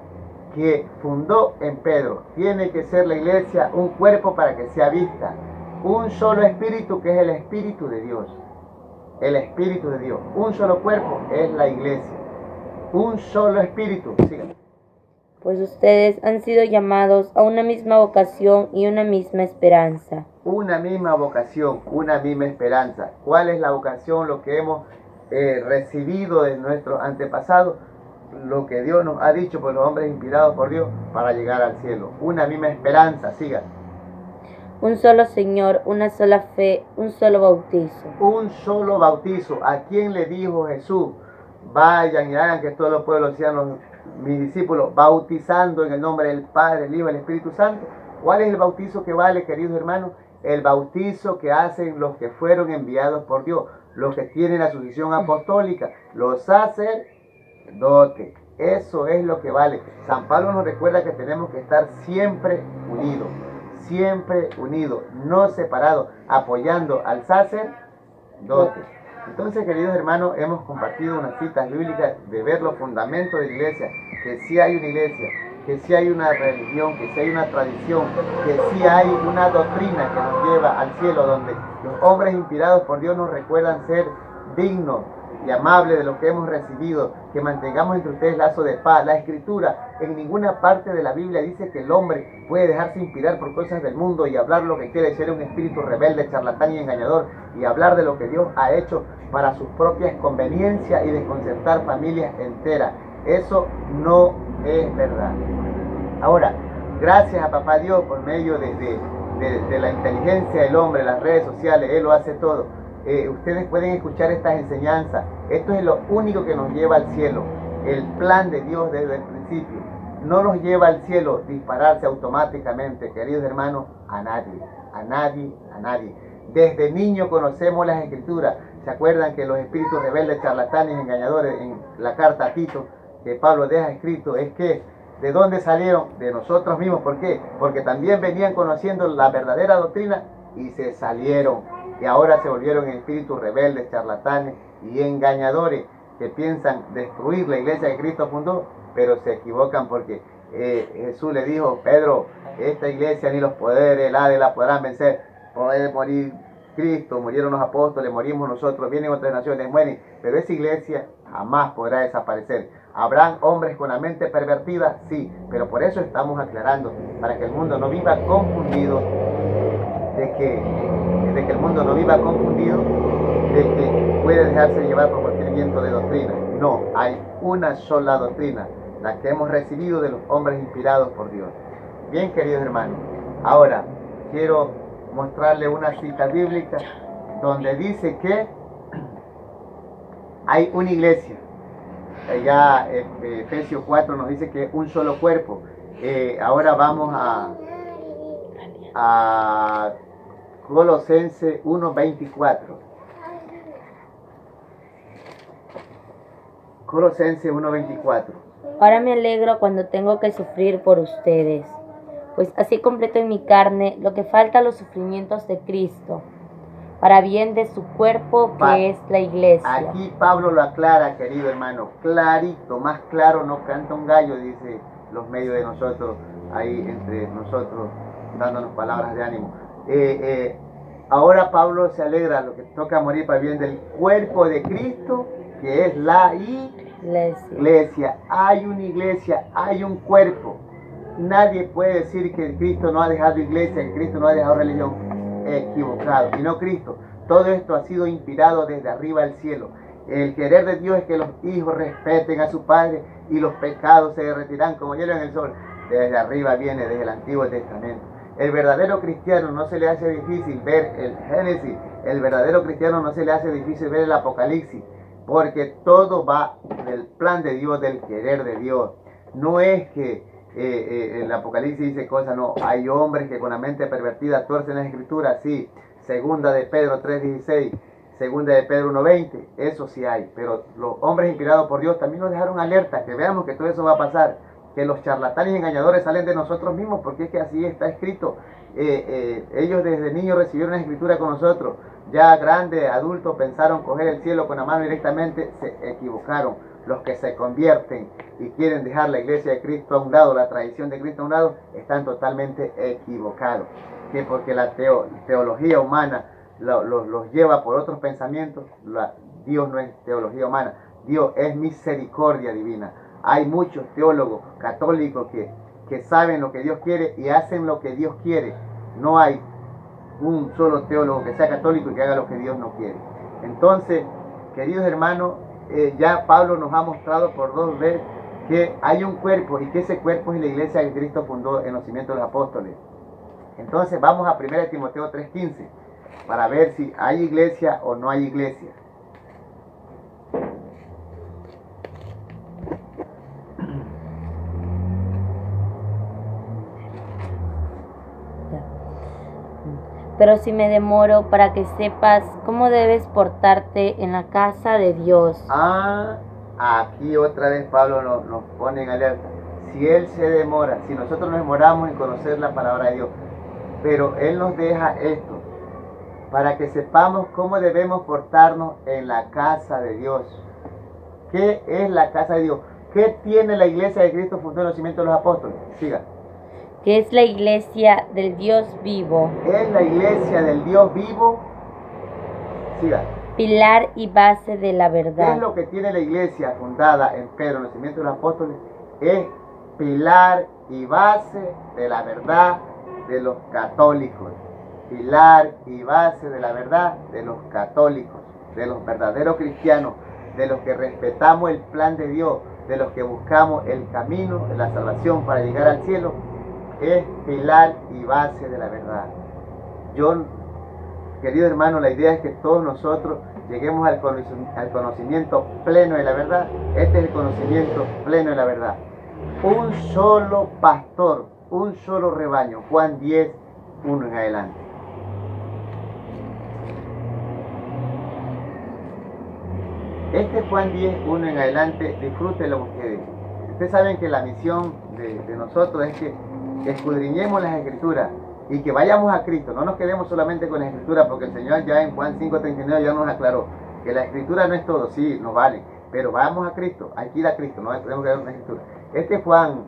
que fundó en Pedro. Tiene que ser la iglesia un cuerpo para que sea vista. Un solo espíritu, que es el espíritu de Dios. El espíritu de Dios. Un solo cuerpo es la iglesia. Un solo espíritu. Sigan. Pues ustedes han sido llamados a una misma vocación y una misma esperanza. Una misma vocación, una misma esperanza. ¿Cuál es la vocación? Lo que hemos recibido de nuestros antepasados, lo que Dios nos ha dicho por los hombres inspirados por Dios para llegar al cielo. Una misma esperanza. Siga. Un solo Señor, una sola fe, un solo bautizo. Un solo bautizo. ¿A quién le dijo Jesús? Vayan y hagan que todos los pueblos sean mis discípulos, bautizando en el nombre del Padre, el Hijo y el Espíritu Santo. ¿Cuál es el bautizo que vale, queridos hermanos? El bautizo que hacen los que fueron enviados por Dios, los que tienen la sucesión apostólica, los sacerdotes. Eso es lo que vale. San Pablo nos recuerda que tenemos que estar siempre unidos, no separados, apoyando al sacerdote. Entonces, queridos hermanos, hemos compartido unas citas bíblicas de ver los fundamentos de la iglesia, que sí hay una iglesia, que sí hay una religión, que sí hay una tradición, que sí hay una doctrina que nos lleva al cielo, donde los hombres inspirados por Dios nos recuerdan ser dignos y amables de lo que hemos recibido, que mantengamos entre ustedes lazo de paz. La Escritura en ninguna parte de la Biblia dice que el hombre puede dejarse inspirar por cosas del mundo y hablar lo que quiere, ser un espíritu rebelde, charlatán y engañador, y hablar de lo que Dios ha hecho para sus propias conveniencias y desconcertar familias enteras. Eso no es verdad. Ahora, gracias a Papá Dios por medio de la inteligencia del hombre, las redes sociales, Él lo hace todo. Ustedes pueden escuchar estas enseñanzas. Esto es lo único que nos lleva al cielo. El plan de Dios desde el principio no nos lleva al cielo dispararse automáticamente, queridos hermanos, a nadie. Desde niño conocemos las Escrituras. ¿Se acuerdan que los espíritus rebeldes, charlatanes, engañadores, en la carta a Tito que Pablo deja escrito, es que ¿de dónde salieron? De nosotros mismos. ¿Por qué? Porque también venían conociendo la verdadera doctrina y se salieron. Y ahora se volvieron espíritus rebeldes, charlatanes y engañadores que piensan destruir la iglesia que Cristo fundó, pero se equivocan porque Jesús le dijo: Pedro, esta iglesia ni los poderes del Hades la podrán vencer. Puede morir Cristo, murieron los apóstoles, morimos nosotros, vienen otras naciones, mueren, pero esa iglesia jamás podrá desaparecer. ¿Habrán hombres con la mente pervertida? Sí, pero por eso estamos aclarando, para que el mundo no viva confundido de que el mundo no viva confundido, de que puede dejarse llevar por cualquier viento de doctrina. No, hay una sola doctrina, la que hemos recibido de los hombres inspirados por Dios. Bien, queridos hermanos, ahora quiero mostrarle una cita bíblica donde dice que hay una iglesia. Ya Efesios 4 nos dice que es un solo cuerpo. Ahora vamos a Colosenses 1:24. Colosenses 1:24. Ahora me alegro cuando tengo que sufrir por ustedes, pues así completo en mi carne lo que falta a los sufrimientos de Cristo, para bien de su cuerpo que es la iglesia. Aquí Pablo lo aclara, querido hermano, clarito, más claro no canta un gallo, dice los medios de nosotros, ahí entre nosotros, dándonos palabras de ánimo. Ahora Pablo se alegra, lo que toca morir para bien del cuerpo de Cristo, que es la iglesia. Hay una iglesia, hay un cuerpo. Nadie puede decir que Cristo no ha dejado iglesia, que Cristo no ha dejado religión. Equivocado, y no Cristo. Todo esto ha sido inspirado desde arriba del cielo. El querer de Dios es que los hijos respeten a su padre y los pecados se derretirán como hielo en el sol. Desde arriba viene, desde el Antiguo Testamento. El verdadero cristiano no se le hace difícil ver el Génesis, el verdadero cristiano no se le hace difícil ver el Apocalipsis, porque todo va del plan de Dios, del querer de Dios. No es que el Apocalipsis dice cosas, no, hay hombres que con la mente pervertida tuercen las escrituras, sí. Segunda de Pedro 3:16, segunda de Pedro 1:20, eso sí hay, pero los hombres inspirados por Dios también nos dejaron alerta, que veamos que todo eso va a pasar, que los charlatanes y engañadores salen de nosotros mismos, porque es que así está escrito. Ellos desde niños recibieron la escritura con nosotros, ya grandes, adultos, pensaron coger el cielo con la mano directamente, se equivocaron. Los que se convierten y quieren dejar la iglesia de Cristo a un lado, la tradición de Cristo a un lado, están totalmente equivocados. Que porque la teología humana los lleva por otros pensamientos, Dios no es teología humana, Dios es misericordia divina. Hay muchos teólogos católicos que saben lo que Dios quiere y hacen lo que Dios quiere. No hay un solo teólogo que sea católico y que haga lo que Dios no quiere. Entonces, queridos hermanos, ya Pablo nos ha mostrado por 2 veces que hay un cuerpo y que ese cuerpo es la iglesia que Cristo fundó en los cimientos de los apóstoles. Entonces vamos a 1 Timoteo 3:15 para ver si hay iglesia o no hay iglesia. Pero si me demoro, para que sepas cómo debes portarte en la casa de Dios. Aquí otra vez Pablo nos pone en alerta. Si Él se demora, si nosotros nos demoramos en conocer la palabra de Dios, pero Él nos deja esto, para que sepamos cómo debemos portarnos en la casa de Dios. ¿Qué es la casa de Dios? ¿Qué tiene la iglesia de Cristo fundó en los cimientos de los apóstoles? Siga. Que es la iglesia del Dios vivo. Es la iglesia del Dios vivo. Siga. Pilar y base de la verdad. ¿Qué es lo que tiene la iglesia fundada en Pedro, en los cimientos de los apóstoles? Es pilar y base de la verdad de los católicos. Pilar y base de la verdad de los católicos, de los verdaderos cristianos, de los que respetamos el plan de Dios, de los que buscamos el camino de la salvación para llegar al cielo. Es pilar y base de la verdad. Querido hermano, la idea es que todos nosotros lleguemos al conocimiento pleno de la verdad. Este es el conocimiento pleno de la verdad. Un solo pastor, un solo rebaño. Juan 10:1 en adelante. Este Juan 10:1 en adelante, disfrútenlo ustedes. Ustedes saben que la misión de nosotros es que escudriñemos las Escrituras y que vayamos a Cristo. No nos quedemos solamente con la Escritura, porque el Señor ya en Juan 5:39 ya nos aclaró que la Escritura no es todo, sí, nos vale, pero vamos a Cristo, hay que ir a Cristo, no tenemos que dar una Escritura. Este Juan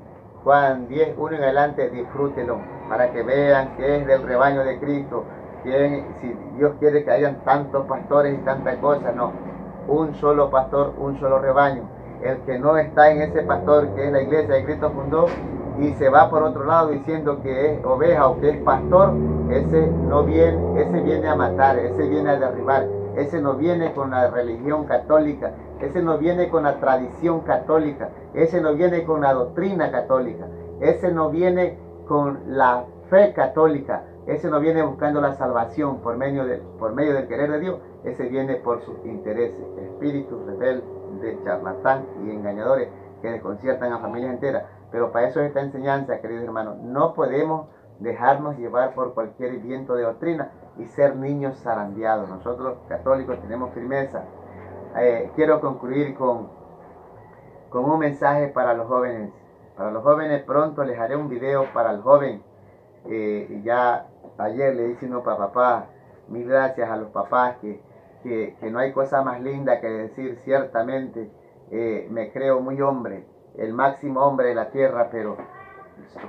10:1 en adelante, disfrútenlo, para que vean que es del rebaño de Cristo, que si Dios quiere que hayan tantos pastores y tantas cosas, no, un solo pastor, un solo rebaño. El que no está en ese pastor, que es la iglesia que Cristo fundó, y se va por otro lado diciendo que es oveja o que es pastor, ese viene a matar, ese viene a derribar, ese no viene con la religión católica, ese no viene con la tradición católica, ese no viene con la doctrina católica, ese no viene con la fe católica, ese no viene buscando la salvación por medio del querer de Dios, ese viene por sus intereses, espíritus rebeldes, charlatán y engañadores que desconciertan a familias enteras. Pero para eso es esta enseñanza, queridos hermanos. No podemos dejarnos llevar por cualquier viento de doctrina y ser niños zarandeados. Nosotros los católicos tenemos firmeza. Quiero concluir con un mensaje para los jóvenes. Para los jóvenes pronto les haré un video para el joven. Ya ayer le dije uno para papá, mil gracias a los papás que no hay cosa más linda que decir ciertamente, me creo muy hombre, el máximo hombre de la tierra, pero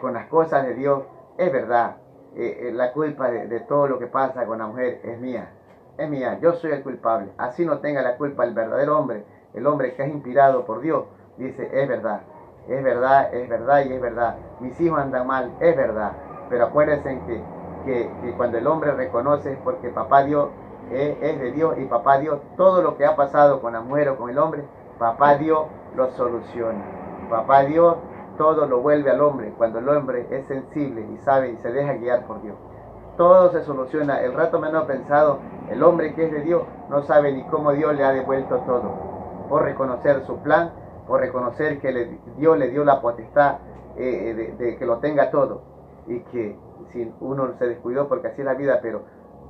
con las cosas de Dios es verdad, la culpa de todo lo que pasa con la mujer es mía, yo soy el culpable, así no tenga la culpa el verdadero hombre, el hombre que es inspirado por Dios, dice es verdad, es verdad, es verdad y es verdad, mis hijos andan mal, es verdad, pero acuérdense que cuando el hombre reconoce es porque papá Dios es de Dios y papá Dios todo lo que ha pasado con la mujer o con el hombre, papá Dios lo soluciona, papá Dios todo lo vuelve al hombre cuando el hombre es sensible y sabe y se deja guiar por Dios. Todo se soluciona. El rato menos pensado, el hombre que es de Dios no sabe ni cómo Dios le ha devuelto todo. Por reconocer su plan, por reconocer que Dios le dio la potestad de que lo tenga todo. Y que si uno se descuidó porque así es la vida, pero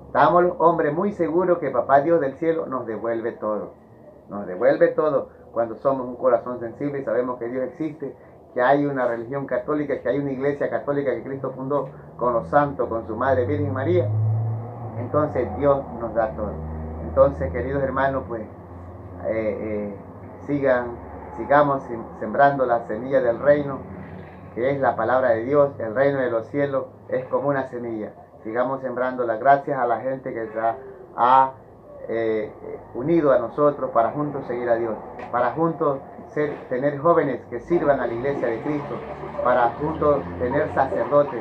estamos los hombres muy seguros que papá Dios del cielo nos devuelve todo. Nos devuelve todo cuando somos un corazón sensible y sabemos que Dios existe, que hay una religión católica, que hay una iglesia católica que Cristo fundó con los santos, con su Madre Virgen María. Entonces Dios nos da todo. Entonces, queridos hermanos, pues sigamos sembrando la semilla del reino, que es la palabra de Dios. El reino de los cielos es como una semilla. Sigamos sembrándola. Gracias a la gente que se ha unido a nosotros para juntos seguir a Dios, para juntos tener jóvenes que sirvan a la iglesia de Cristo, para juntos tener sacerdotes.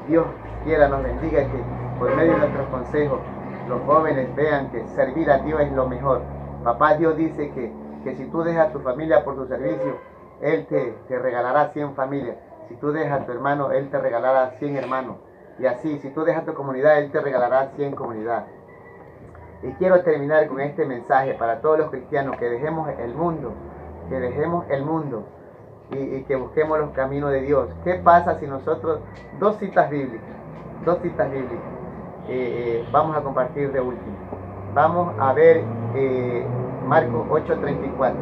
Dios quiera nos bendiga y que por medio de nuestros consejos los jóvenes vean que servir a Dios es lo mejor. Papá Dios dice que si tú dejas a tu familia por tu servicio, Él te regalará 100 familias. Si tú dejas a tu hermano, Él te regalará 100 hermanos. Y así, si tú dejas tu comunidad, Él te regalará 100 comunidades. Y quiero terminar con este mensaje para todos los cristianos, que dejemos el mundo, y que busquemos los caminos de Dios. ¿Qué pasa si nosotros, dos citas bíblicas, vamos a compartir de último? Vamos a ver Marcos 8:34.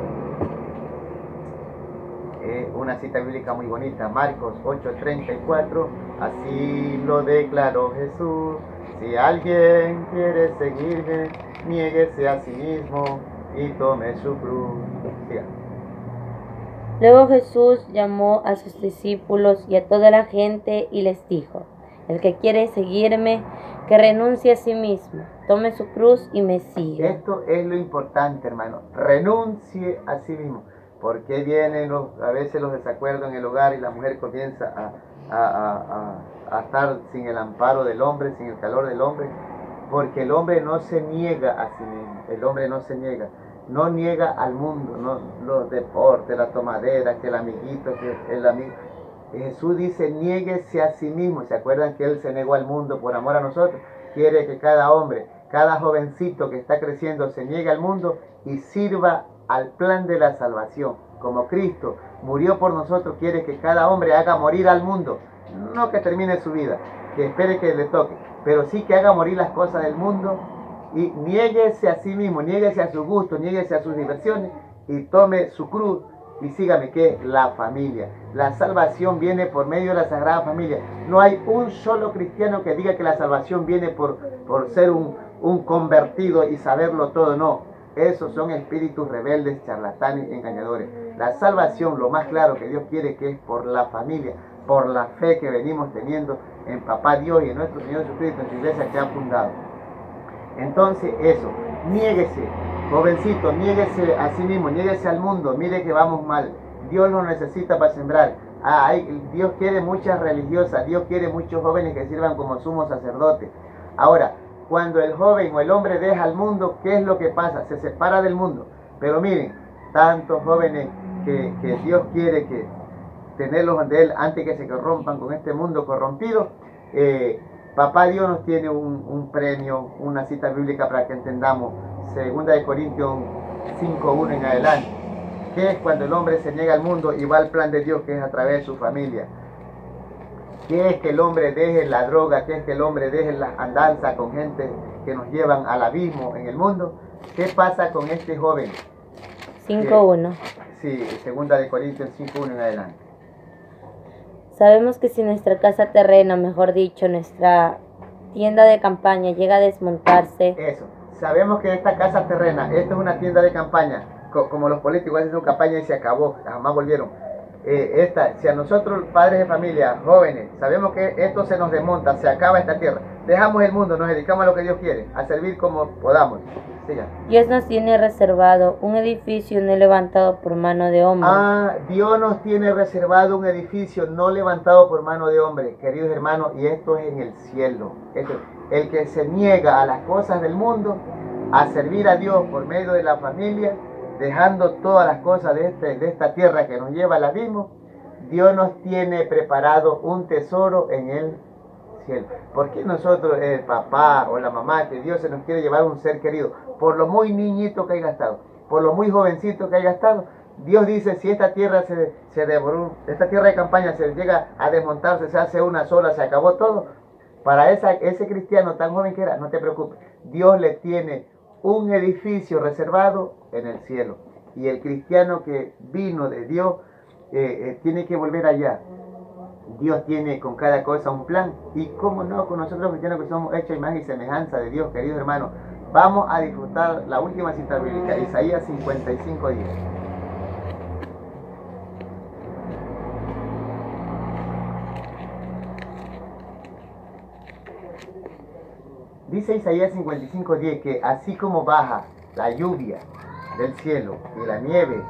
Una cita bíblica muy bonita, Marcos 8:34, así lo declaró Jesús: si alguien quiere seguirme, niéguese a sí mismo y tome su cruz. Siga. Luego Jesús llamó a sus discípulos y a toda la gente y les dijo: el que quiere seguirme, que renuncie a sí mismo, tome su cruz y me siga. Esto es lo importante, hermano, renuncie a sí mismo. Porque vienen a veces los desacuerdos en el hogar y la mujer comienza a estar sin el amparo del hombre, sin el calor del hombre, porque el hombre no se niega a sí mismo, el hombre no niega al mundo, no, los deportes, la tomadera, que el amiguito, que el amigo. Jesús dice: niéguese a sí mismo. ¿Se acuerdan que Él se negó al mundo por amor a nosotros? Quiere que cada hombre, cada jovencito que está creciendo se niegue al mundo y sirva al plan de la salvación. Como Cristo murió por nosotros, quiere que cada hombre haga morir al mundo. No que termine su vida, que espere que le toque, pero sí que haga morir las cosas del mundo y niéguese a sí mismo, niéguese a su gusto, niéguese a sus diversiones y tome su cruz y sígame, que es la familia. La salvación viene por medio de la Sagrada Familia. No hay un solo cristiano que diga que la salvación viene por ser un convertido y saberlo todo, no. Esos son espíritus rebeldes, charlatanes, engañadores. La salvación, lo más claro que Dios quiere, que es por la familia, por la fe que venimos teniendo en Papá Dios y en nuestro Señor Jesucristo, en su iglesia que ha fundado. Entonces eso, niéguese, jovencito, niéguese a sí mismo, niéguese al mundo. Mire que vamos mal, Dios lo necesita para sembrar. Dios quiere muchas religiosas, Dios quiere muchos jóvenes que sirvan como sumos sacerdotes. Ahora, cuando el joven o el hombre deja el mundo, ¿qué es lo que pasa? Se separa del mundo. Pero miren, tantos jóvenes que Dios quiere que tenerlos ante Él antes que se corrompan con este mundo corrompido. Papá Dios nos tiene un premio, una cita bíblica para que entendamos, 2 Corintios 5:1 en adelante, que es cuando el hombre se niega al mundo y va al plan de Dios, que es a través de su familia. ¿Qué es que el hombre deje la droga? ¿Qué es que el hombre deje las andanzas con gente que nos llevan al abismo en el mundo? ¿Qué pasa con este joven? 5:1. Sí, 2 Corintios 5:1 en adelante. Sabemos que si nuestra casa terrena, mejor dicho, nuestra tienda de campaña llega a desmontarse. Eso, sabemos que esta casa terrena, esta es una tienda de campaña, como los políticos hacen su campaña y se acabó, jamás volvieron. Si a nosotros, padres de familia, jóvenes, sabemos que esto se nos desmonta, se acaba esta tierra, dejamos el mundo, nos dedicamos a lo que Dios quiere, a servir como podamos. Siga. Dios nos tiene reservado un edificio no levantado por mano de hombre. Dios nos tiene reservado un edificio no levantado por mano de hombre, queridos hermanos, y esto es en el cielo. El que se niega a las cosas del mundo, a servir a Dios por medio de la familia, dejando todas las cosas de esta tierra que nos lleva al abismo, Dios nos tiene preparado un tesoro en el cielo. ¿Por qué nosotros, el papá o la mamá, que Dios se nos quiere llevar un ser querido, por lo muy niñito que haya estado, por lo muy jovencito que haya estado? Dios dice, si esta tierra esta tierra de campaña se llega a desmontarse, se hace una sola, se acabó todo, para ese cristiano tan joven que era, no te preocupes, Dios le tiene un edificio reservado en el cielo. Y el cristiano que vino de Dios tiene que volver allá. Dios tiene con cada cosa un plan. Y cómo no, con nosotros cristianos que somos hechos a imagen y semejanza de Dios, queridos hermanos, vamos a disfrutar la última cita bíblica, Isaías 55:10. Dice Isaías 55:10 que así como baja la lluvia del cielo y la nieve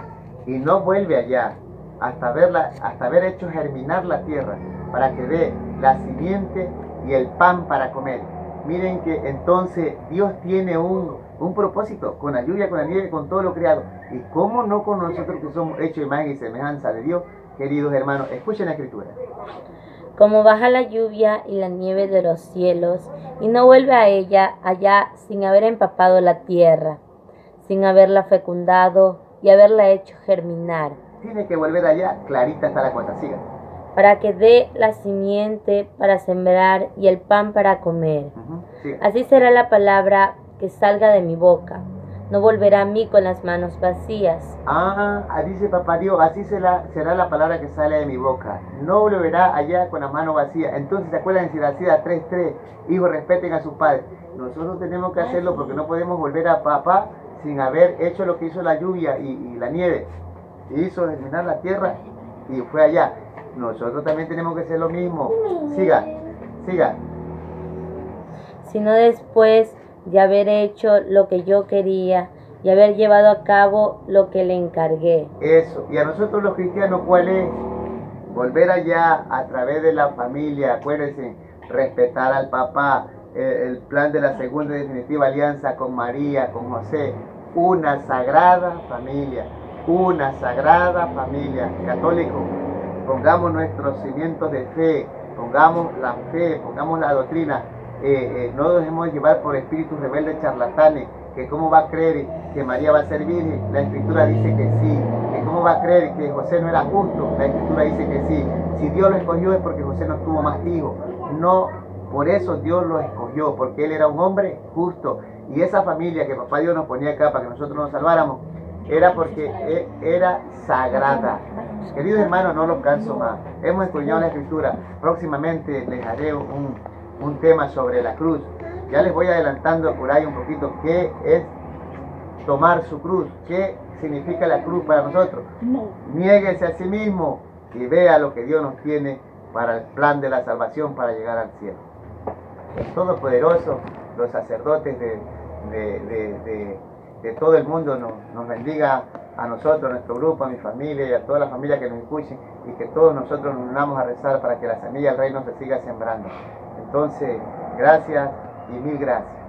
y no vuelve allá hasta haber hecho germinar la tierra para que dé la simiente y el pan para comer. Miren que entonces Dios tiene un propósito con la lluvia, con la nieve, con todo lo creado. ¿Y cómo no con nosotros que somos hechos a imagen y semejanza de Dios? Queridos hermanos, escuchen la escritura. Como baja la lluvia y la nieve de los cielos, y no vuelve a ella allá sin haber empapado la tierra, sin haberla fecundado y haberla hecho germinar. Tiene que volver allá, clarita está la cosa, siga. Para que dé la simiente para sembrar y el pan para comer. Así será la palabra que salga de mi boca. No volverá a mí con las manos vacías. Dice papá Dios, así será la palabra que sale de mi boca. No volverá allá con las manos vacías. Entonces, ¿se acuerdan en Siracida 3:3? Hijos, respeten a sus padres. Nosotros tenemos que hacerlo porque no podemos volver a papá sin haber hecho lo que hizo la lluvia y la nieve. Hizo germinar la tierra y fue allá. Nosotros también tenemos que hacer lo mismo. Siga. Sino después de haber hecho lo que yo quería y haber llevado a cabo lo que le encargué. Eso. Y a nosotros los cristianos, ¿cuál es? Volver allá a través de la familia. Acuérdense, respetar al papá, el plan de la segunda y definitiva alianza con María, con José. Una sagrada familia. Católico, pongamos nuestros cimientos de fe, pongamos la fe, pongamos la doctrina. No nos dejemos llevar por espíritus rebeldes charlatanes, que cómo va a creer que María va a ser virgen. La escritura dice que sí. Que cómo va a creer que José no era justo. La escritura dice que sí. Si Dios lo escogió es porque José no tuvo más hijos. No, por eso Dios lo escogió, porque él era un hombre justo. Y esa familia que papá Dios nos ponía acá para que nosotros nos salváramos, era porque era sagrada. Queridos hermanos, no los canso más. Hemos escudriñado la escritura. Próximamente les haré un tema sobre la cruz. Ya les voy adelantando por ahí un poquito qué es tomar su cruz, qué significa la cruz para nosotros. Niéguese a sí mismo y vea lo que Dios nos tiene para el plan de la salvación para llegar al cielo. El Todopoderoso, los sacerdotes que todo el mundo nos bendiga a nosotros, a nuestro grupo, a mi familia y a toda la familia que nos escuchen, y que todos nosotros nos unamos a rezar para que la semilla del reino se siga sembrando. Entonces, gracias y mil gracias.